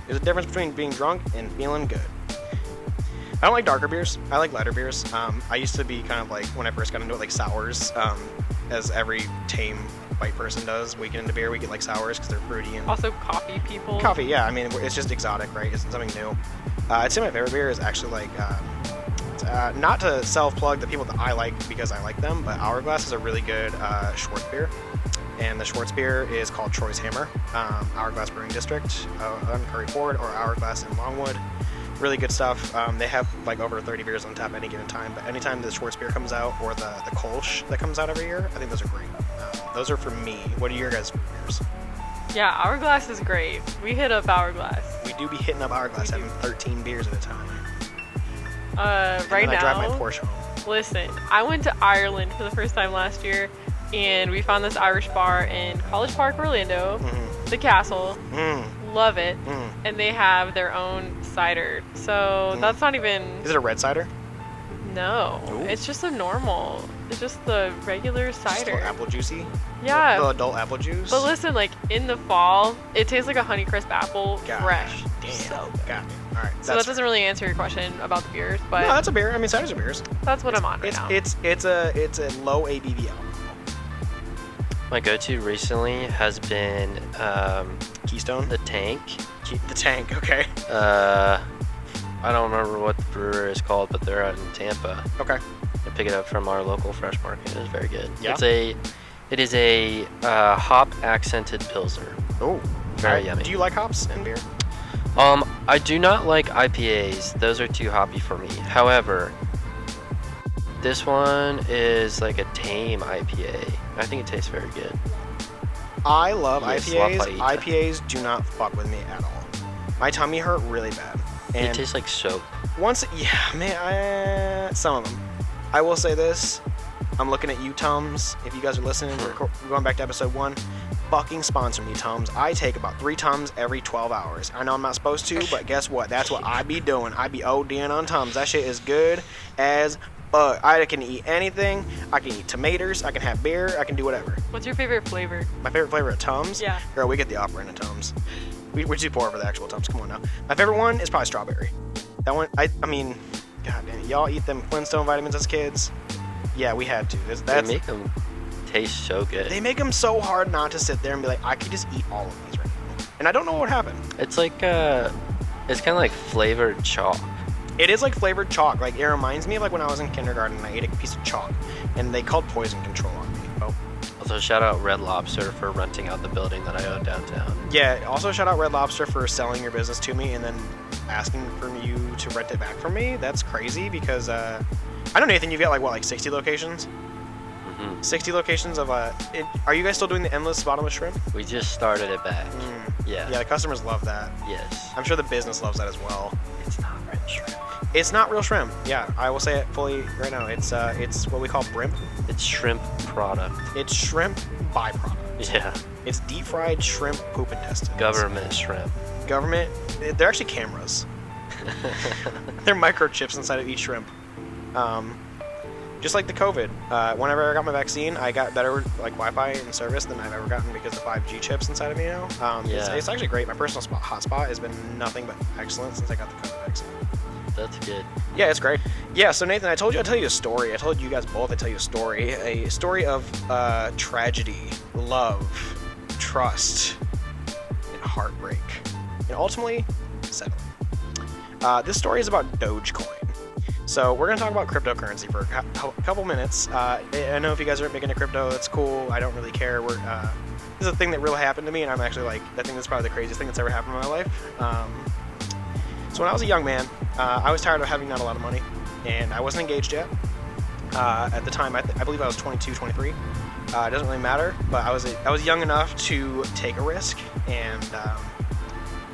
There's a difference between being drunk and feeling good. I don't like darker beers. I like lighter beers. I used to be kind of like, when I first got into it, like sours, as every tame white person does. We get into beer, we get like sours because they're fruity. And also coffee people. Coffee, yeah. I mean, it's just exotic, right? It's something new. I'd say my favorite beer is actually like, not to self-plug the people that I like because I like them, but Hourglass is a really good Schwartz beer. And the Schwartz beer is called Troy's Hammer. Hourglass Brewing District on Curry Ford, or Hourglass in Longwood. Really good stuff. They have like over 30 beers on tap at any given time, but anytime the Schwartz beer comes out, or the Kolsch that comes out every year, I think those are great. Those are for me. What are your guys' beers? Yeah, Hourglass is great. We hit up Hourglass. We do be hitting up Hourglass, having 13 beers at a time. Right now, I drive my Porsche home. Listen, I went to Ireland for the first time last year, and we found this Irish bar in College Park, Orlando, the Castle. Love it. And they have their own cider. So that's not even... Is it a red cider? No. Ooh. It's just a normal... It's just the regular cider. Just a little apple juicy? Yeah. Little adult apple juice? But listen, like, in the fall, it tastes like a Honeycrisp apple, fresh. Damn. So Got it. All right. So that doesn't really answer your question about the beers, but... No, that's a beer. I mean, ciders are beers. That's what I'm on right now. It's a low ABV alcohol. My go-to recently has been Keystone? the Tank. The Tank, okay. I don't remember what the brewer is called, but they're out in Tampa. Okay. I pick it up from our local fresh market. It's very good. Yeah? It is a hop accented pilsner. Oh, very yummy. Do you like hops in beer? I do not like IPAs. Those are too hoppy for me. However, this one is like a tame IPA. I think it tastes very good. I love Yes, IPAs. La Paita. IPAs do not fuck with me at all. My tummy hurt really bad. And It tastes like soap. some of them. I will say this. I'm looking at you, Tums. If you guys are listening, we're going back to episode 1. Fucking sponsor me, Tums. I take about 3 Tums every 12 hours. I know I'm not supposed to, but guess what? That's what I be doing. I be ODing on Tums. That shit is good as fuck. I can eat anything. I can eat tomatoes. I can have beer. I can do whatever. What's your favorite flavor? My favorite flavor of Tums? Yeah. Girl, we get the opera in a Tums. We're too poor for the actual Tums. Come on now. My favorite one is probably strawberry. That one, I mean, god damn it. Y'all eat them Flintstone vitamins as kids? Yeah, we had to. They make them taste so good. They make them so hard not to sit there and be like, I could just eat all of these right now. And I don't know what happened. It's like it's kind of like flavored chalk. It is like flavored chalk. Like, it reminds me of like when I was in kindergarten and I ate a piece of chalk. And they called poison control on me. Oh. Also, shout out Red Lobster for renting out the building that I own downtown. Yeah, also shout out Red Lobster for selling your business to me and then asking for you to rent it back from me. That's crazy because, I know, Nathan, you've got like 60 locations? 60 locations of are you guys still doing the endless bottomless shrimp? We just started it back. Yeah. Yeah, the customers love that. Yes. I'm sure the business loves that as well. It's not real shrimp. It's not real shrimp. Yeah, I will say it fully right now. It's what we call brimp. It's shrimp product. It's shrimp byproduct. Yeah. It's deep fried shrimp poop intestines. Government shrimp. Government. They're actually cameras. They're microchips inside of each shrimp. Just like the COVID. Whenever I got my vaccine, I got better like Wi-Fi and service than I've ever gotten because of 5G chips inside of me now. It's actually great. My personal hotspot has been nothing but excellent since I got the COVID vaccine. That's good. Yeah, it's great. Yeah, so Nathan, I'd tell you a story. I told you guys both I'd tell you a story of tragedy, love, trust, and heartbreak, and ultimately settling. This story is about Dogecoin. So we're going to talk about cryptocurrency for a couple minutes. I know if you guys aren't making a crypto, that's cool. I don't really care. This is a thing that really happened to me, and I'm actually like, I think that's probably the craziest thing that's ever happened in my life. So when I was a young man, I was tired of having not a lot of money, and I wasn't engaged yet. At the time, I believe I was 22, 23. It doesn't really matter, but I was young enough to take a risk and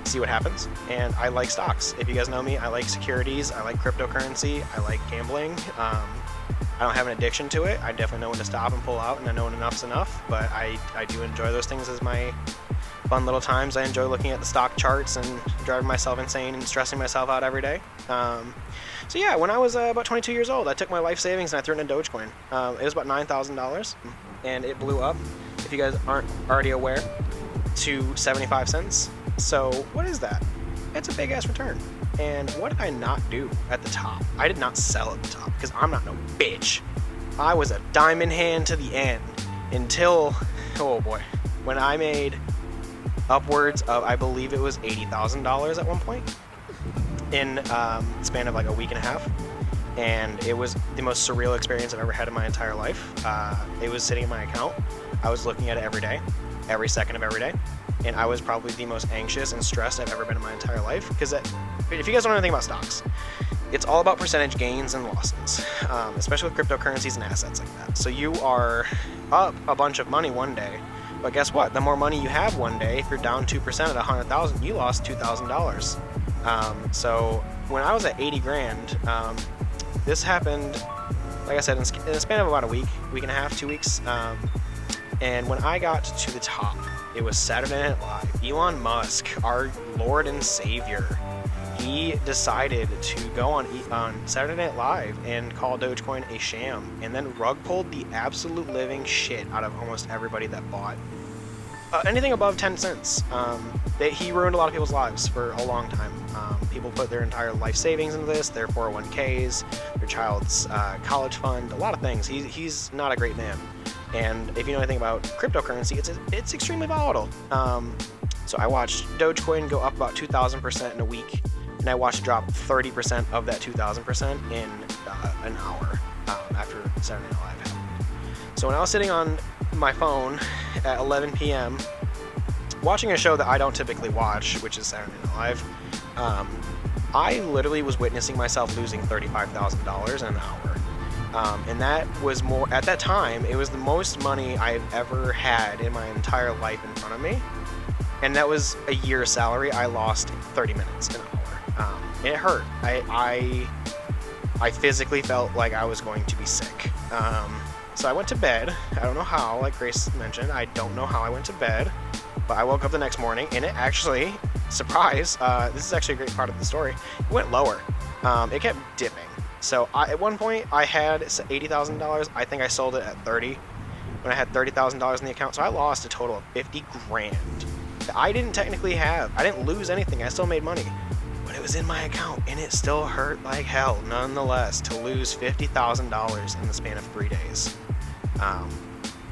see what happens. And I like stocks. If you guys know me, I like securities, I like cryptocurrency, I like gambling. I don't have an addiction to it. I definitely know when to stop and pull out, and I know when enough's enough, but I do enjoy those things as my fun little times. I enjoy looking at the stock charts and driving myself insane and stressing myself out every day. So yeah, when I was about 22 years old, I took my life savings and I threw it into Dogecoin. It was about $9,000, and it blew up, if you guys aren't already aware, to 75 cents. So what is that? It's a big ass return. And what did I not do at the top? I did not sell at the top because I'm not no bitch. I was a diamond hand to the end until, oh boy, when I made upwards of, I believe it was $80,000 at one point in the span of like a week and a half. And it was the most surreal experience I've ever had in my entire life. It was sitting in my account. I was looking at it every day, every second of every day. And I was probably the most anxious and stressed I've ever been in my entire life. Because if you guys don't know anything about stocks, it's all about percentage gains and losses, especially with cryptocurrencies and assets like that. So you are up a bunch of money one day, but guess what? The more money you have one day, if you're down 2% at 100,000, you lost $2,000. So when I was at 80 grand, this happened, like I said, in the span of about a week and a half, 2 weeks. And when I got to the top, it was Saturday Night Live. Elon Musk, our Lord and Savior, he decided to go on Saturday Night Live and call Dogecoin a sham, and then rug pulled the absolute living shit out of almost everybody that bought anything above 10 cents. He ruined a lot of people's lives for a long time. People put their entire life savings into this, their 401ks, their child's college fund, a lot of things. He's not a great man. And if you know anything about cryptocurrency, it's extremely volatile. So I watched Dogecoin go up about 2,000% in a week, and I watched it drop 30% of that 2,000% in an hour after Saturday Night Live happened. So when I was sitting on my phone at 11 p.m. watching a show that I don't typically watch, which is Saturday Night Live, I literally was witnessing myself losing $35,000 in an hour. And that was more, at that time, it was the most money I've ever had in my entire life in front of me. And that was a year's salary. I lost 30 minutes an hour. It hurt. I physically felt like I was going to be sick. So I went to bed. I don't know how, like Grace mentioned, I don't know how I went to bed. But I woke up the next morning, and it actually, surprise, this is actually a great part of the story, it went lower. It kept dipping. So at one point, I had $80,000. I think I sold it at 30 when I had $30,000 in the account. So I lost a total of 50 grand that I didn't technically have. I didn't lose anything. I still made money. But it was in my account, and it still hurt like hell, nonetheless, to lose $50,000 in the span of 3 days.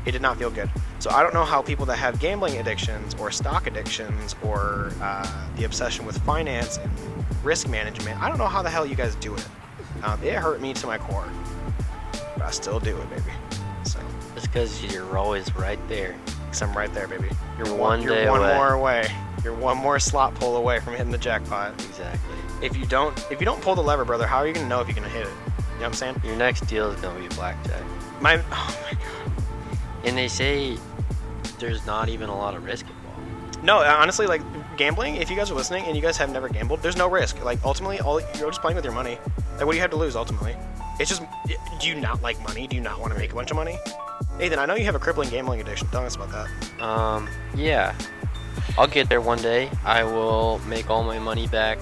It did not feel good. So I don't know how people that have gambling addictions or stock addictions or the obsession with finance and risk management, I don't know how the hell you guys do it. It hurt me to my core, but I still do it, baby. So Just because you're always right there. because I'm right there, baby. You're one day You're one away. more away. You're one more slot pull away from hitting the jackpot. Exactly. If you don't pull the lever, brother, how are you gonna know if you're gonna hit it? what I'm saying? Your next deal is gonna be blackjack. Oh my god. And they say there's not even a lot of risk involved. No, honestly, like gambling. If you guys are listening and you guys have never gambled, there's no risk. Like ultimately, you're just playing with your money. Like what do you have to lose ultimately? It's just, do you not like money? Do you not want to make a bunch of money? Nathan, I know you have a crippling gambling addiction. Tell us about that. Yeah. I'll get there one day. I will make all my money back,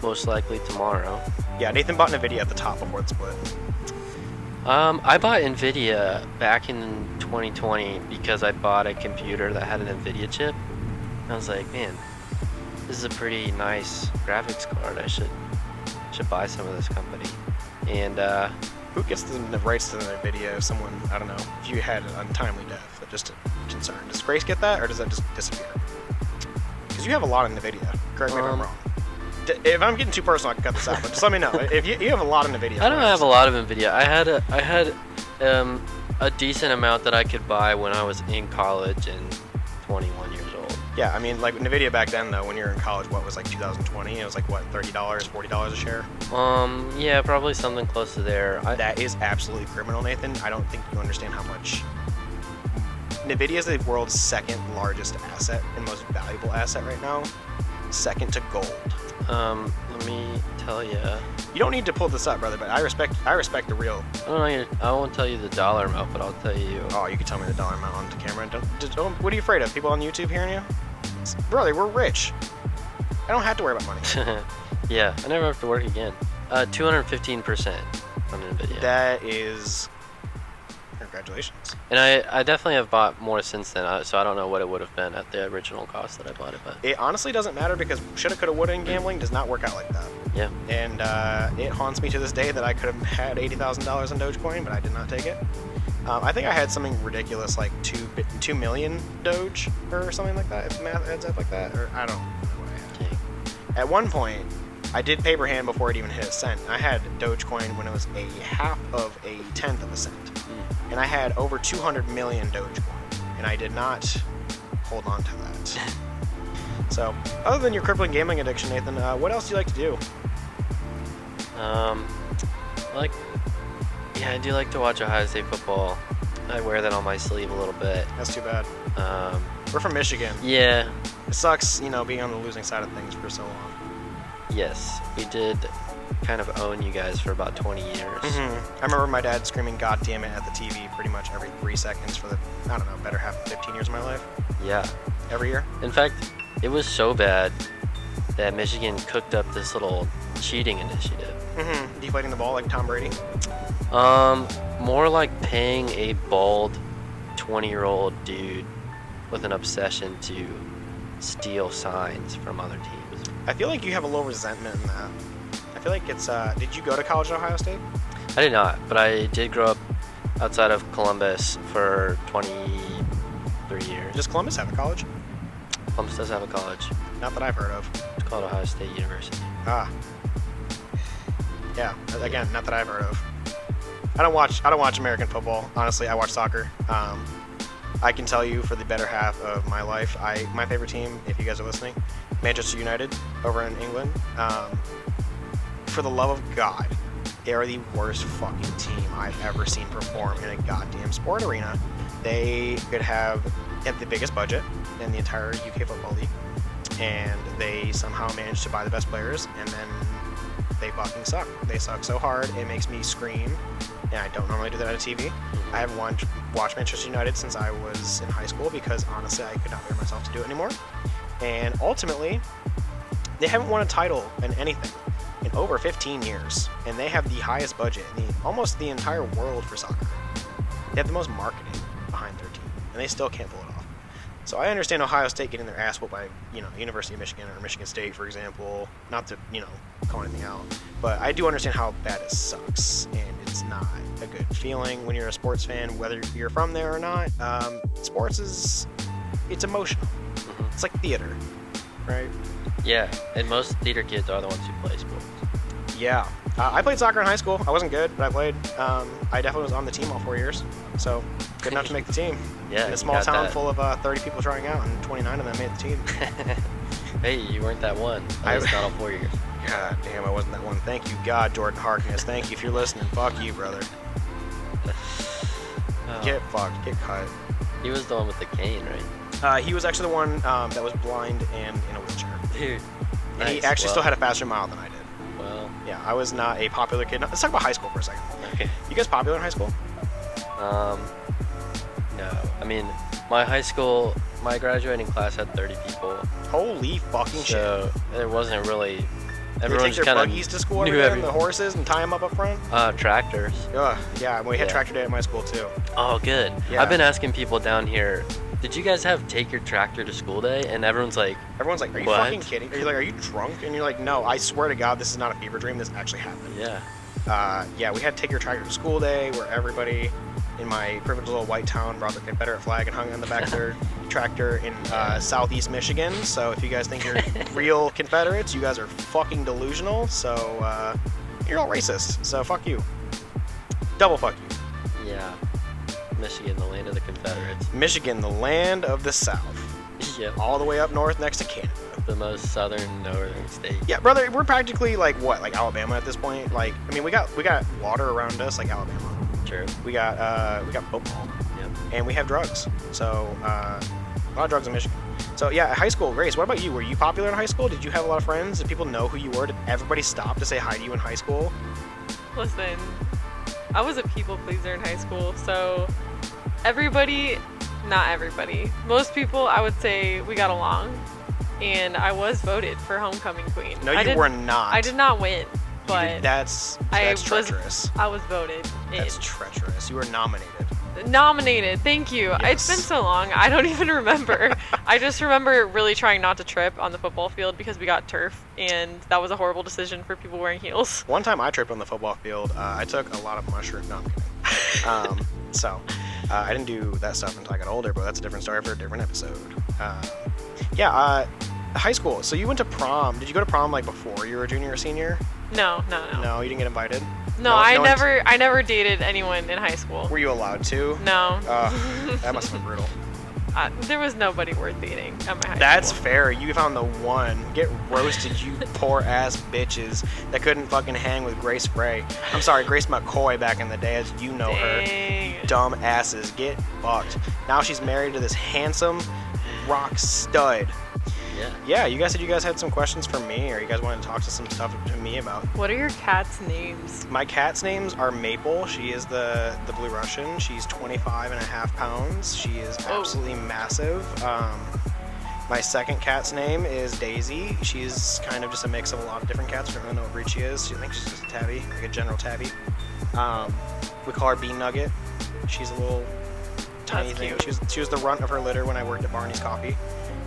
most likely tomorrow. Yeah, Nathan bought NVIDIA at the top before the split. I bought NVIDIA back in 2020 because I bought a computer that had an NVIDIA chip. I was like, man, this is a pretty nice graphics card. I should buy some of this company. And who gets the rights to the NVIDIA if someone, I don't know, if you had an untimely death, just a concern. Does Grace get that, or does that just disappear? Because you have a lot in NVIDIA. Correct me if I'm wrong. If I'm getting too personal, I can cut this out, but just let me know. If you have a lot of NVIDIA. I don't have a lot of NVIDIA. I had a decent amount that I could buy when I was in college and 21 years old. Yeah, I mean, like NVIDIA back then, though, when you were in college, what was like 2020? It was like, what, $30, $40 a share? Yeah, probably something close to there. That is absolutely criminal, Nathan. I don't think you understand how much. NVIDIA is the world's second largest asset and most valuable asset right now, second to gold. Let me tell you. You don't need to pull this up, brother, but I respect the real. I won't tell you the dollar amount, but I'll tell you. Oh, you can tell me the dollar amount on the camera. Don't, what are you afraid of? People on YouTube hearing you? Brother, we're rich. I don't have to worry about money. Yeah, I never have to work again. 215% on NVIDIA. That is... Congratulations. And I definitely have bought more since then, so I don't know what it would have been at the original cost that I bought it. But it honestly doesn't matter because shoulda, coulda, woulda in gambling does not work out like that. Yeah. And it haunts me to this day that I could have had $80,000 in Dogecoin, but I did not take it. I think I had something ridiculous like 2 million Doge or something like that, if the math adds up like that. Or I don't know what I had. dang. At one point, I did paper hand before it even hit a cent. I had Dogecoin when it was a half of a tenth of a cent. And I had over 200 million Dogecoin, and I did not hold on to that. So, other than your crippling gambling addiction, Nathan, what else do you like to do? I do like to watch Ohio State football. I wear that on my sleeve a little bit. That's too bad. We're from Michigan. Yeah. It sucks, being on the losing side of things for so long. Yes, we did kind of own you guys for about 20 years. Mm-hmm. I remember my dad screaming "God damn it" at the TV pretty much every 3 seconds for the, I don't know, better half of 15 years of my life. Yeah. Every year. In fact, it was so bad that Michigan cooked up this little cheating initiative. Mm-hmm. Deflating the ball like Tom Brady. More like paying a bald 20-year-old dude with an obsession to steal signs from other teams. I feel like you have a little resentment in that. I feel like it's, did you go to college at Ohio State? I did not, but I did grow up outside of Columbus for 23 years. Does Columbus have a college? Columbus does have a college. Not that I've heard of. It's called Ohio State University. Ah. Yeah, again, not that I've heard of. I don't watch American football. Honestly, I watch soccer. I can tell you for the better half of my life, my favorite team, if you guys are listening, Manchester United over in England. For the love of God, they are the worst fucking team I've ever seen perform in a goddamn sport arena. They could have the biggest budget in the entire UK football league, and they somehow managed to buy the best players, and then they fucking suck. They suck so hard, it makes me scream, and I don't normally do that on TV. I haven't watched Manchester United since I was in high school because honestly I could not bear myself to do it anymore. And ultimately, they haven't won a title in anything in over 15 years, and they have the highest budget in almost the entire world for soccer. They have the most marketing behind their team, and they still can't pull it off. So I understand Ohio State getting their ass whooped by, University of Michigan or Michigan State, for example. Not to, call anything out, but I do understand how bad it sucks, and it's not a good feeling when you're a sports fan, whether you're from there or not. Sports it's emotional. Mm-hmm. It's like theater, right? Yeah, and most theater kids are the ones who play sports. Yeah. I played soccer in high school. I wasn't good, but I played. I definitely was on the team all 4 years, so good enough to make the team. Yeah, in a small town full of 30 people trying out, and 29 of them made the team. Hey, you weren't that one. I was not all 4 years. God damn, I wasn't that one. Thank you, God, Jordan Harkness. Thank you if you're listening. Fuck you, brother. Oh. Get fucked. Get cut. He was the one with the cane, right? He was actually the one that was blind and in a wheelchair. Dude. And he actually still had a faster mile than I did. Well. Yeah, I was not a popular kid. Let's talk about high school for a second. Okay. You guys popular in high school? No. I mean, my high school, my graduating class had 30 people. Holy fucking shit. So there wasn't really. They Everyone take just their kind buggies to school of every knew day and the horses and tie them up front? tractors. Ugh, yeah, we had Yeah. tractor day at my school too. Oh, good. Yeah. I've been asking people down here, did you guys have take your tractor to school day? And everyone's like, Everyone's like, are you What? fucking kidding? Are you like, are you drunk? And you're like, no, I swear to God, this is not a fever dream. This actually happened. yeah. Yeah, we had take your tractor to school day where everybody in my privileged little white town brought the Confederate flag and hung it on the back of their tractor in southeast Michigan. So if you guys think you're real Confederates, you guys are fucking delusional. So you're all racist. So fuck you. Double fuck you. Yeah. Michigan, the land of the Confederates. Michigan, the land of the South. Yep. All the way up north next to Canada. The most southern northern state. Yeah, brother, we're practically like what, like Alabama at this point. Like, I mean, we got water around us, like Alabama. True. We got football, Yep. and we have drugs. So a lot of drugs in Michigan. So yeah, high school. Grace, what about you? Were you popular in high school? Did you have a lot of friends? Did people know who you were? Did everybody stop to say hi to you in high school? Listen, I was a people pleaser in high school, so everybody, not everybody, most people, I would say we got along, and I was voted for homecoming queen. No, you were not. I did not win, but That's was treacherous. I was voted in. That's treacherous. You were nominated. Nominated, thank you. Yes. It's been so long, I don't even remember. I just remember really trying not to trip on the football field because we got turf, and that was a horrible decision for people wearing heels. One time I tripped on the football field. I took a lot of mushrooms. No, I'm kidding. I didn't do that stuff until I got older, but that's a different story for a different episode. High school. So you went to prom. Did you go to prom like before you were a junior or senior? No. No, you didn't get invited? No, I never dated anyone in high school. Were you allowed to? No. That must have been brutal. There was nobody worth dating at my high That's school. fair. You found the one. Get roasted, you poor ass bitches that couldn't fucking hang with Grace Frey. I'm sorry, Grace McCoy back in the day, as you know her. Dang. You dumb asses. Get fucked. Now she's married to this handsome rock stud. Yeah. Yeah, you guys said you guys had some questions for me, or you guys wanted to talk to some stuff to me about. What are your cats' names? My cat's names are Maple. She is the Blue Russian. She's 25 and a half pounds. She is absolutely massive. My second cat's name is Daisy. She's kind of just a mix of a lot of different cats. I don't really know what breed she is. I think she's just a tabby, like a general tabby. We call her Bean Nugget. She's a little tiny That's thing. cute. She was the runt of her litter when I worked at Barney's Coffee.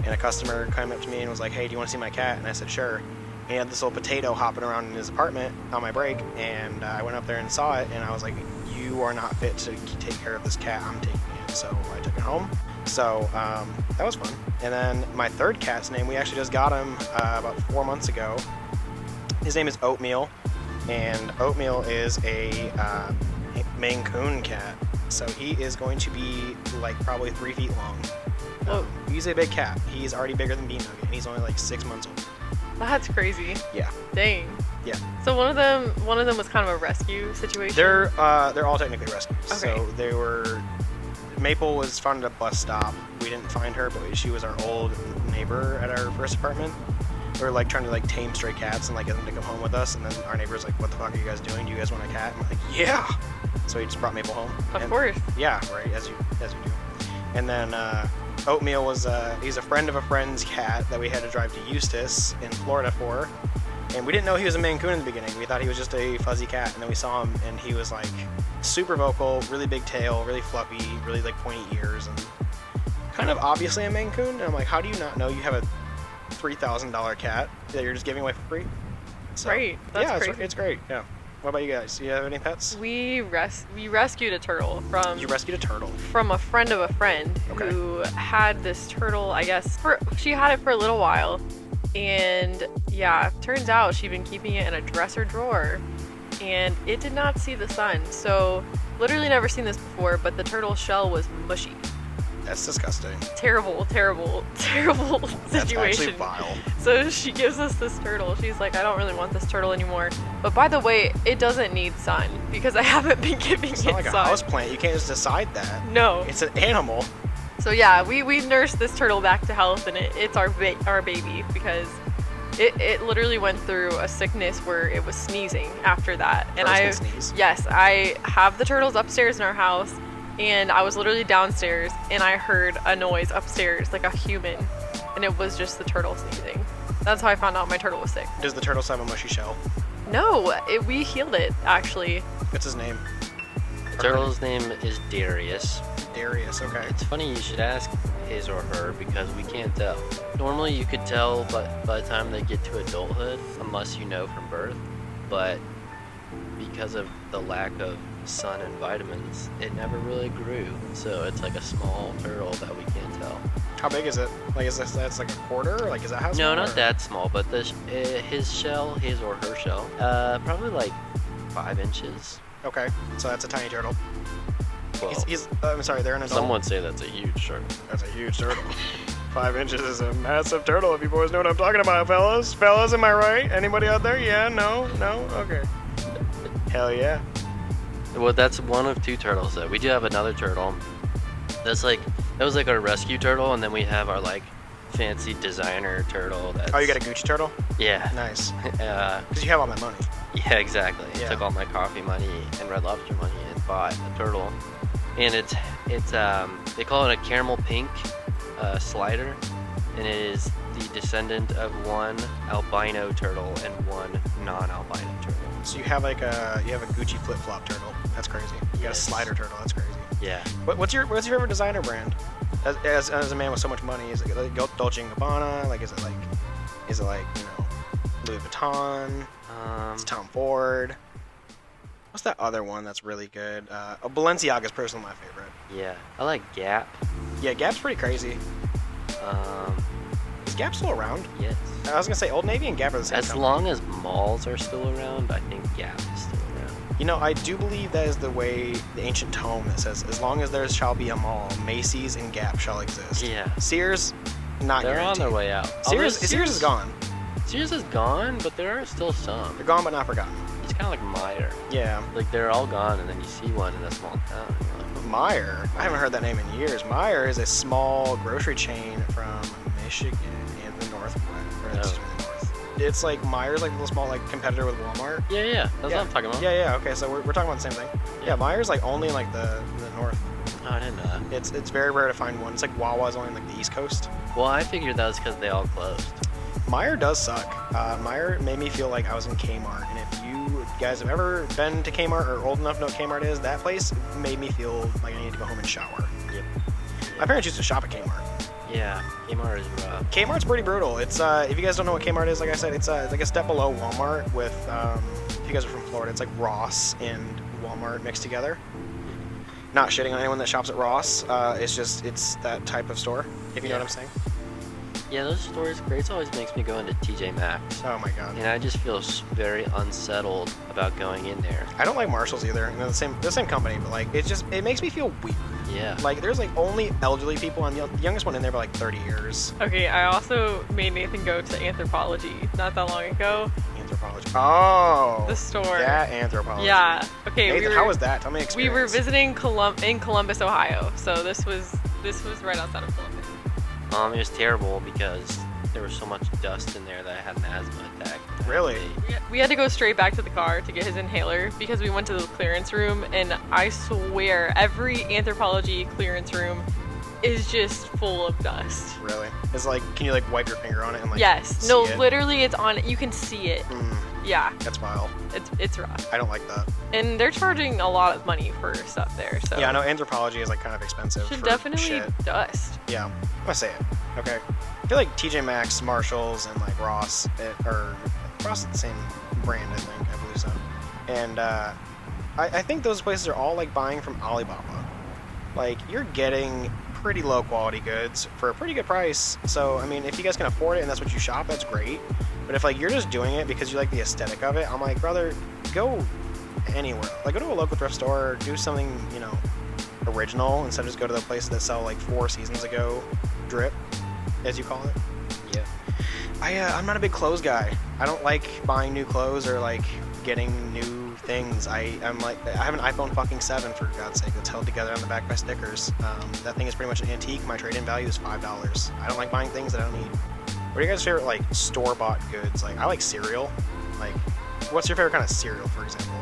And a customer came up to me and was like, hey, do you want to see my cat? And I said, sure. He had this little potato hopping around in his apartment on my break, and I went up there and saw it, and I was like, you are not fit to take care of this cat. I'm taking it. So I took it home. So that was fun. And then my third cat's name, we actually just got him about 4 months ago. His name is Oatmeal, and Oatmeal is a Maine Coon cat. So he is going to be like probably 3 feet long. He's a big cat. He's already bigger than Bean Nugget, and he's only like 6 months old. That's crazy. Yeah. Dang. Yeah. So one of them was kind of a rescue situation. They're all technically rescues. Okay. So they were. Maple was found at a bus stop. We didn't find her, but she was our old neighbor at our first apartment. We were like trying to like tame stray cats and like get them to come home with us, and then our neighbor's like, "What the fuck are you guys doing? Do you guys want a cat?" And we're like, "Yeah." So he just brought Maple home. Of course. Yeah, right, as you do. And then Oatmeal was he's a friend of a friend's cat that we had to drive to Eustis in Florida for. And we didn't know he was a Maine Coon in the beginning. We thought he was just a fuzzy cat, and then we saw him, and he was like super vocal, really big tail, really fluffy, really like pointy ears, and kind of obviously a Maine Coon. And I'm like, how do you not know you have a $3,000 cat that you're just giving away for free? So, Right. That's crazy. It's great. Yeah. What about you guys? Do you have any pets? We rescued a turtle from You rescued a turtle. from a friend of a friend Okay. who had this turtle, I guess, she had it for a little while. And yeah, turns out she'd been keeping it in a dresser drawer, and it did not see the sun. So literally never seen this before, but the turtle shell was mushy. That's disgusting. Terrible That's actually situation. vile. So she gives us this turtle. She's like, I don't really want this turtle anymore. But by the way, it doesn't need sun because I haven't been giving It's it not like a sun. house plant. You can't just decide that. No. It's an animal. So yeah, we nursed this turtle back to health, and it's our baby because it literally went through a sickness where it was sneezing after that. And Turtles can sneeze? Yes, I have the turtles upstairs in our house, and I was literally downstairs, and I heard a noise upstairs, like a human, and it was just the turtle sneezing. That's how I found out my turtle was sick. Does the turtle have a mushy shell? No, we healed it, actually. What's his name? The turtle's name is Darius. Darius, okay. It's funny you should ask his or her because we can't tell. Normally you could tell but by the time they get to adulthood, unless you know from birth, but because of the lack of sun and vitamins, it never really grew. So it's like a small turtle that we can't tell. How big is it? Like, that's like a quarter? Like, is that how small? No, not or- that small, but his shell, his or her shell, probably like 5 inches. Okay, so that's a tiny turtle. Well, I'm sorry, they're an adult. some would say that's a huge turtle. That's a huge turtle. 5 inches is a massive turtle, if you boys know what I'm talking about, fellas. Fellas, am I right? Anybody out there? Yeah, no? Okay. Hell yeah. Well, that's one of 2 turtles though. We do have another turtle. That was like our rescue turtle, and then we have our like fancy designer turtle. That's, Oh, you got a Gucci turtle? Yeah. Nice. Uh, Because you have all that money. yeah, exactly. Yeah. Took all my coffee money and Red Lobster money and bought a turtle. And it's they call it a caramel pink slider, and it is the descendant of one albino turtle and one non-albino turtle. So you have a Gucci flip-flop turtle. That's crazy. You got a Yes. slider turtle. That's crazy. Yeah. What's your favorite designer brand? As a man with so much money, is it like Dolce & Gabbana? Like, is it like Louis Vuitton? It's Tom Ford. What's that other one that's really good? Balenciaga's personally my favorite. Yeah. I like Gap. Yeah, Gap's pretty crazy. Is Gap still around? Yes. I was gonna say Old Navy and Gap are the same As company. long as malls are still around, I think Gap is still around. You know, I do believe that is the way the ancient tome that says, as long as there shall be a mall, Macy's and Gap shall exist. Yeah. Sears, not They're on guaranteed. their way out. Sears is gone. Sears is gone, but there are still some. They're gone but not forgotten. It's kind of like Meijer. Yeah. Like they're all gone, and then you see one in a small town. And you're like, Meijer. I haven't heard that name in years. Meijer is a small grocery chain from Michigan and the Northwest. Or excuse me, the North. It's like Meijer's like a little small like competitor with Walmart. yeah, that's what I'm talking about. Yeah. Okay, so we're talking about the same thing. Yeah, Meijer's like only in like the North. Oh, I didn't know that. It's very rare to find one. It's like Wawa's only in like the East Coast. Well, I figured that was because they all closed. Meijer does suck. Meijer made me feel like I was in Kmart, and if you guys have ever been to Kmart or old enough to know what Kmart is, that place made me feel like I need to go home and shower. Yep. My parents used to shop at Kmart. Yeah, Kmart is rough. Kmart's pretty brutal. It's if you guys don't know what Kmart is, like I said, it's like a step below Walmart with if you guys are from Florida, it's like Ross and Walmart mixed together. Not shitting on anyone that shops at Ross. It's that type of store, if you know what I'm saying. Yeah, those stores, Grace always makes me go into TJ Maxx. Oh my god. And I just feel very unsettled about going in there. I don't like Marshalls either. And they're the same company, but like it makes me feel weird. Yeah. Like there's like only elderly people. I'm the youngest one in there for like 30 years. Okay, I also made Nathan go to Anthropology not that long ago. Anthropology. Oh. The store. That Anthropology. Yeah. Okay. Nathan, how was that? Tell me We experience. were visiting in Columbus, Ohio. So this was right outside of Columbus. It was terrible because there was so much dust in there that I had an asthma attack. Really? We had to go straight back to the car to get his inhaler because we went to the clearance room, and I swear every Anthropology clearance room is just full of dust. Really? It's like, can you like wipe your finger on it and like Yes. see No, it? literally it's on it. You can see it. Yeah. That's vile. It's rough. I don't like that. And they're charging a lot of money for stuff there. So Yeah, I know Anthropology is like kind of expensive. should for definitely shit. dust. Yeah, I'm gonna say it. Okay. I feel like TJ Maxx, Marshalls, and like Ross, Ross is the same brand, I believe so. And I think those places are all like buying from Alibaba. Like you're getting pretty low quality goods for a pretty good price. So I mean, if you guys can afford it and that's what you shop, that's great. But if like you're just doing it because you like the aesthetic of it, I'm like, brother, go anywhere. Like go to a local thrift store, do something, original instead of just go to the places that sell like 4 seasons ago drip, as you call it. Yeah. I'm not a big clothes guy. I don't like buying new clothes or like getting new things. I have an iPhone fucking 7 for God's sake that's held together on the back by stickers. That thing is pretty much an antique. My trade-in value is $5. I don't like buying things that I don't need. What are you guys' favorite like store-bought goods? Like I like cereal. Like, what's your favorite kind of cereal, for example?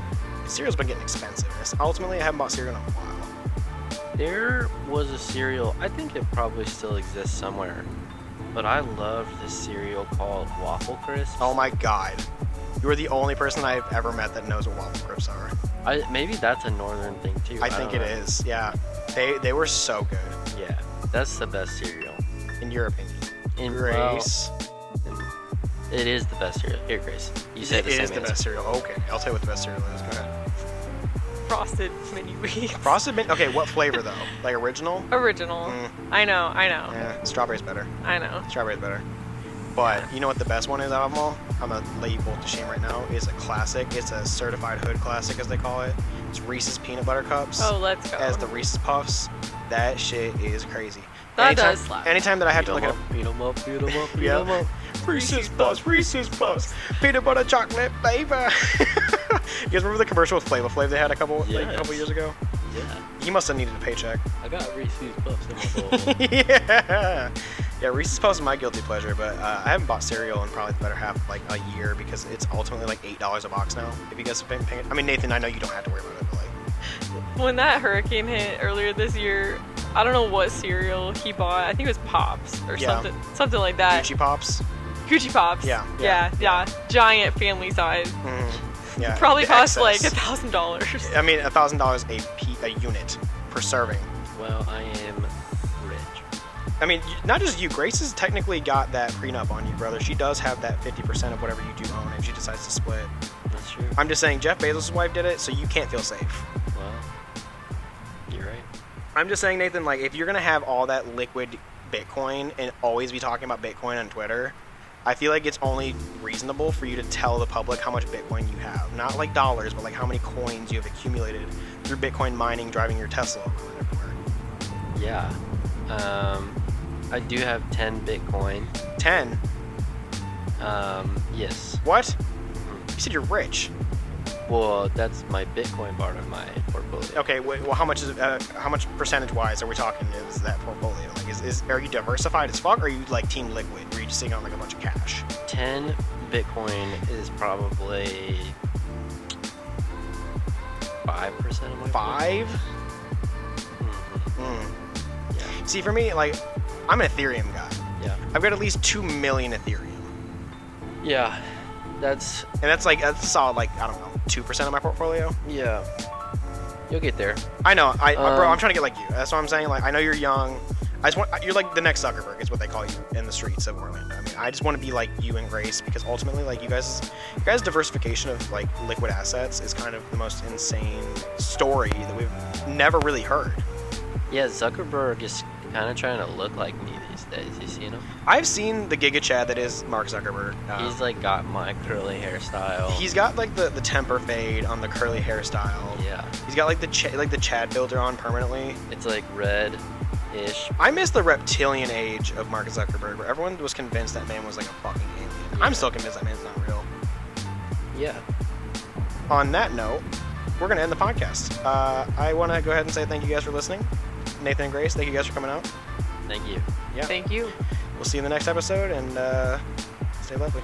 Cereal's been getting expensive. Ultimately, I haven't bought cereal in a while. There was a cereal, I think it probably still exists somewhere, but I loved this cereal called Waffle Crisps. Oh my god. You are the only person I've ever met that knows what Waffle Crisps are. Maybe that's a northern thing too. I think it is, yeah. They were so good. Yeah, that's the best cereal. In your opinion. In Grace. It is the best cereal. Here, Grace. You said the same It is the answer. best cereal. Okay, I'll tell you what the best cereal is. Go ahead. Frosted mini wheats. Frosted Mint. Okay, what flavor though? Like original? Original. Mm. I know. Yeah, strawberry's better. I know. Strawberry's better. But you know what the best one is out of them all? I'm gonna lay you both to shame right now. It's a classic. It's a certified hood classic, as they call it. It's Reese's Peanut Butter Cups. Oh, let's go. As the Reese's Puffs. That shit is crazy. That does slap. Anytime that I have to look at Beat 'em up, beat 'em up, beat Yeah. 'em up. Reese's Puffs, peanut butter chocolate flavor. You guys remember the commercial with Flavor Flav they had a couple Yes. years ago? Yeah. He must have needed a paycheck. I got Reese's Puffs in my bowl. Yeah. Yeah, Reese's Puffs is my guilty pleasure, but I haven't bought cereal in probably the better half of like a year because it's ultimately like $8 a box now. If you guys have been paying, I mean Nathan, I know you don't have to worry about it, but like, When that hurricane hit earlier this year, I don't know what cereal he bought. I think it was Pops or Yeah. something like that. Gucci Pops. Gucci Pops. Yeah. Giant family size. Yeah. Probably the cost excess. like $1,000. I mean, $1,000 a unit per serving. Well, I am rich. I mean, not just you. Grace has technically got that prenup on you, brother. She does have that 50% of whatever you do own if she decides to split. That's true. I'm just saying, Jeff Bezos' wife did it, so you can't feel safe. Well, you're right. I'm just saying, Nathan, like, if you're going to have all that liquid Bitcoin and always be talking about Bitcoin on Twitter, I feel like it's only reasonable for you to tell the public how much Bitcoin you have. Not like dollars, but like how many coins you have accumulated through Bitcoin mining, driving your Tesla around everywhere. Yeah. I do have 10 Bitcoin. 10? Yes. What? You said you're rich. Well, that's my Bitcoin part of my portfolio. Okay, well, how much is how much percentage-wise are we talking is that portfolio? Like, are you diversified as fuck, or are you like team liquid, where you just sitting on like a bunch of cash? 10 Bitcoin is probably 5% of my 5? Mm-hmm. Yeah. See, for me, like, I'm an Ethereum guy. Yeah. I've got at least 2 million Ethereum, Yeah. That's that's solid, like, I don't know, 2% of my portfolio. yeah. You'll get there. I know, bro, I'm trying to get like you. That's what I'm saying. Like, I know you're young. You're like the next Zuckerberg, is what they call you in the streets of Orlando. I mean, I just want to be like you and Grace, because ultimately, like, you guys' diversification of like liquid assets is kind of the most insane story that we've never really heard. Yeah, Zuckerberg is kind of trying to look like me these days. You seen him? I've seen the Giga Chad that is Mark Zuckerberg. He's like got my curly hairstyle. He's got like the temper fade on the curly hairstyle. Yeah. He's got like the Chad filter on permanently. It's like red-ish. I miss the reptilian age of Mark Zuckerberg, where everyone was convinced that man was like a fucking alien. Yeah. I'm still convinced that man's not real. Yeah. On that note, we're gonna end the podcast. I want to go ahead and say thank you guys for listening. Nathan and Grace, thank you guys for coming out. Thank you. Yeah. Thank you. We'll see you in the next episode, and stay lovely.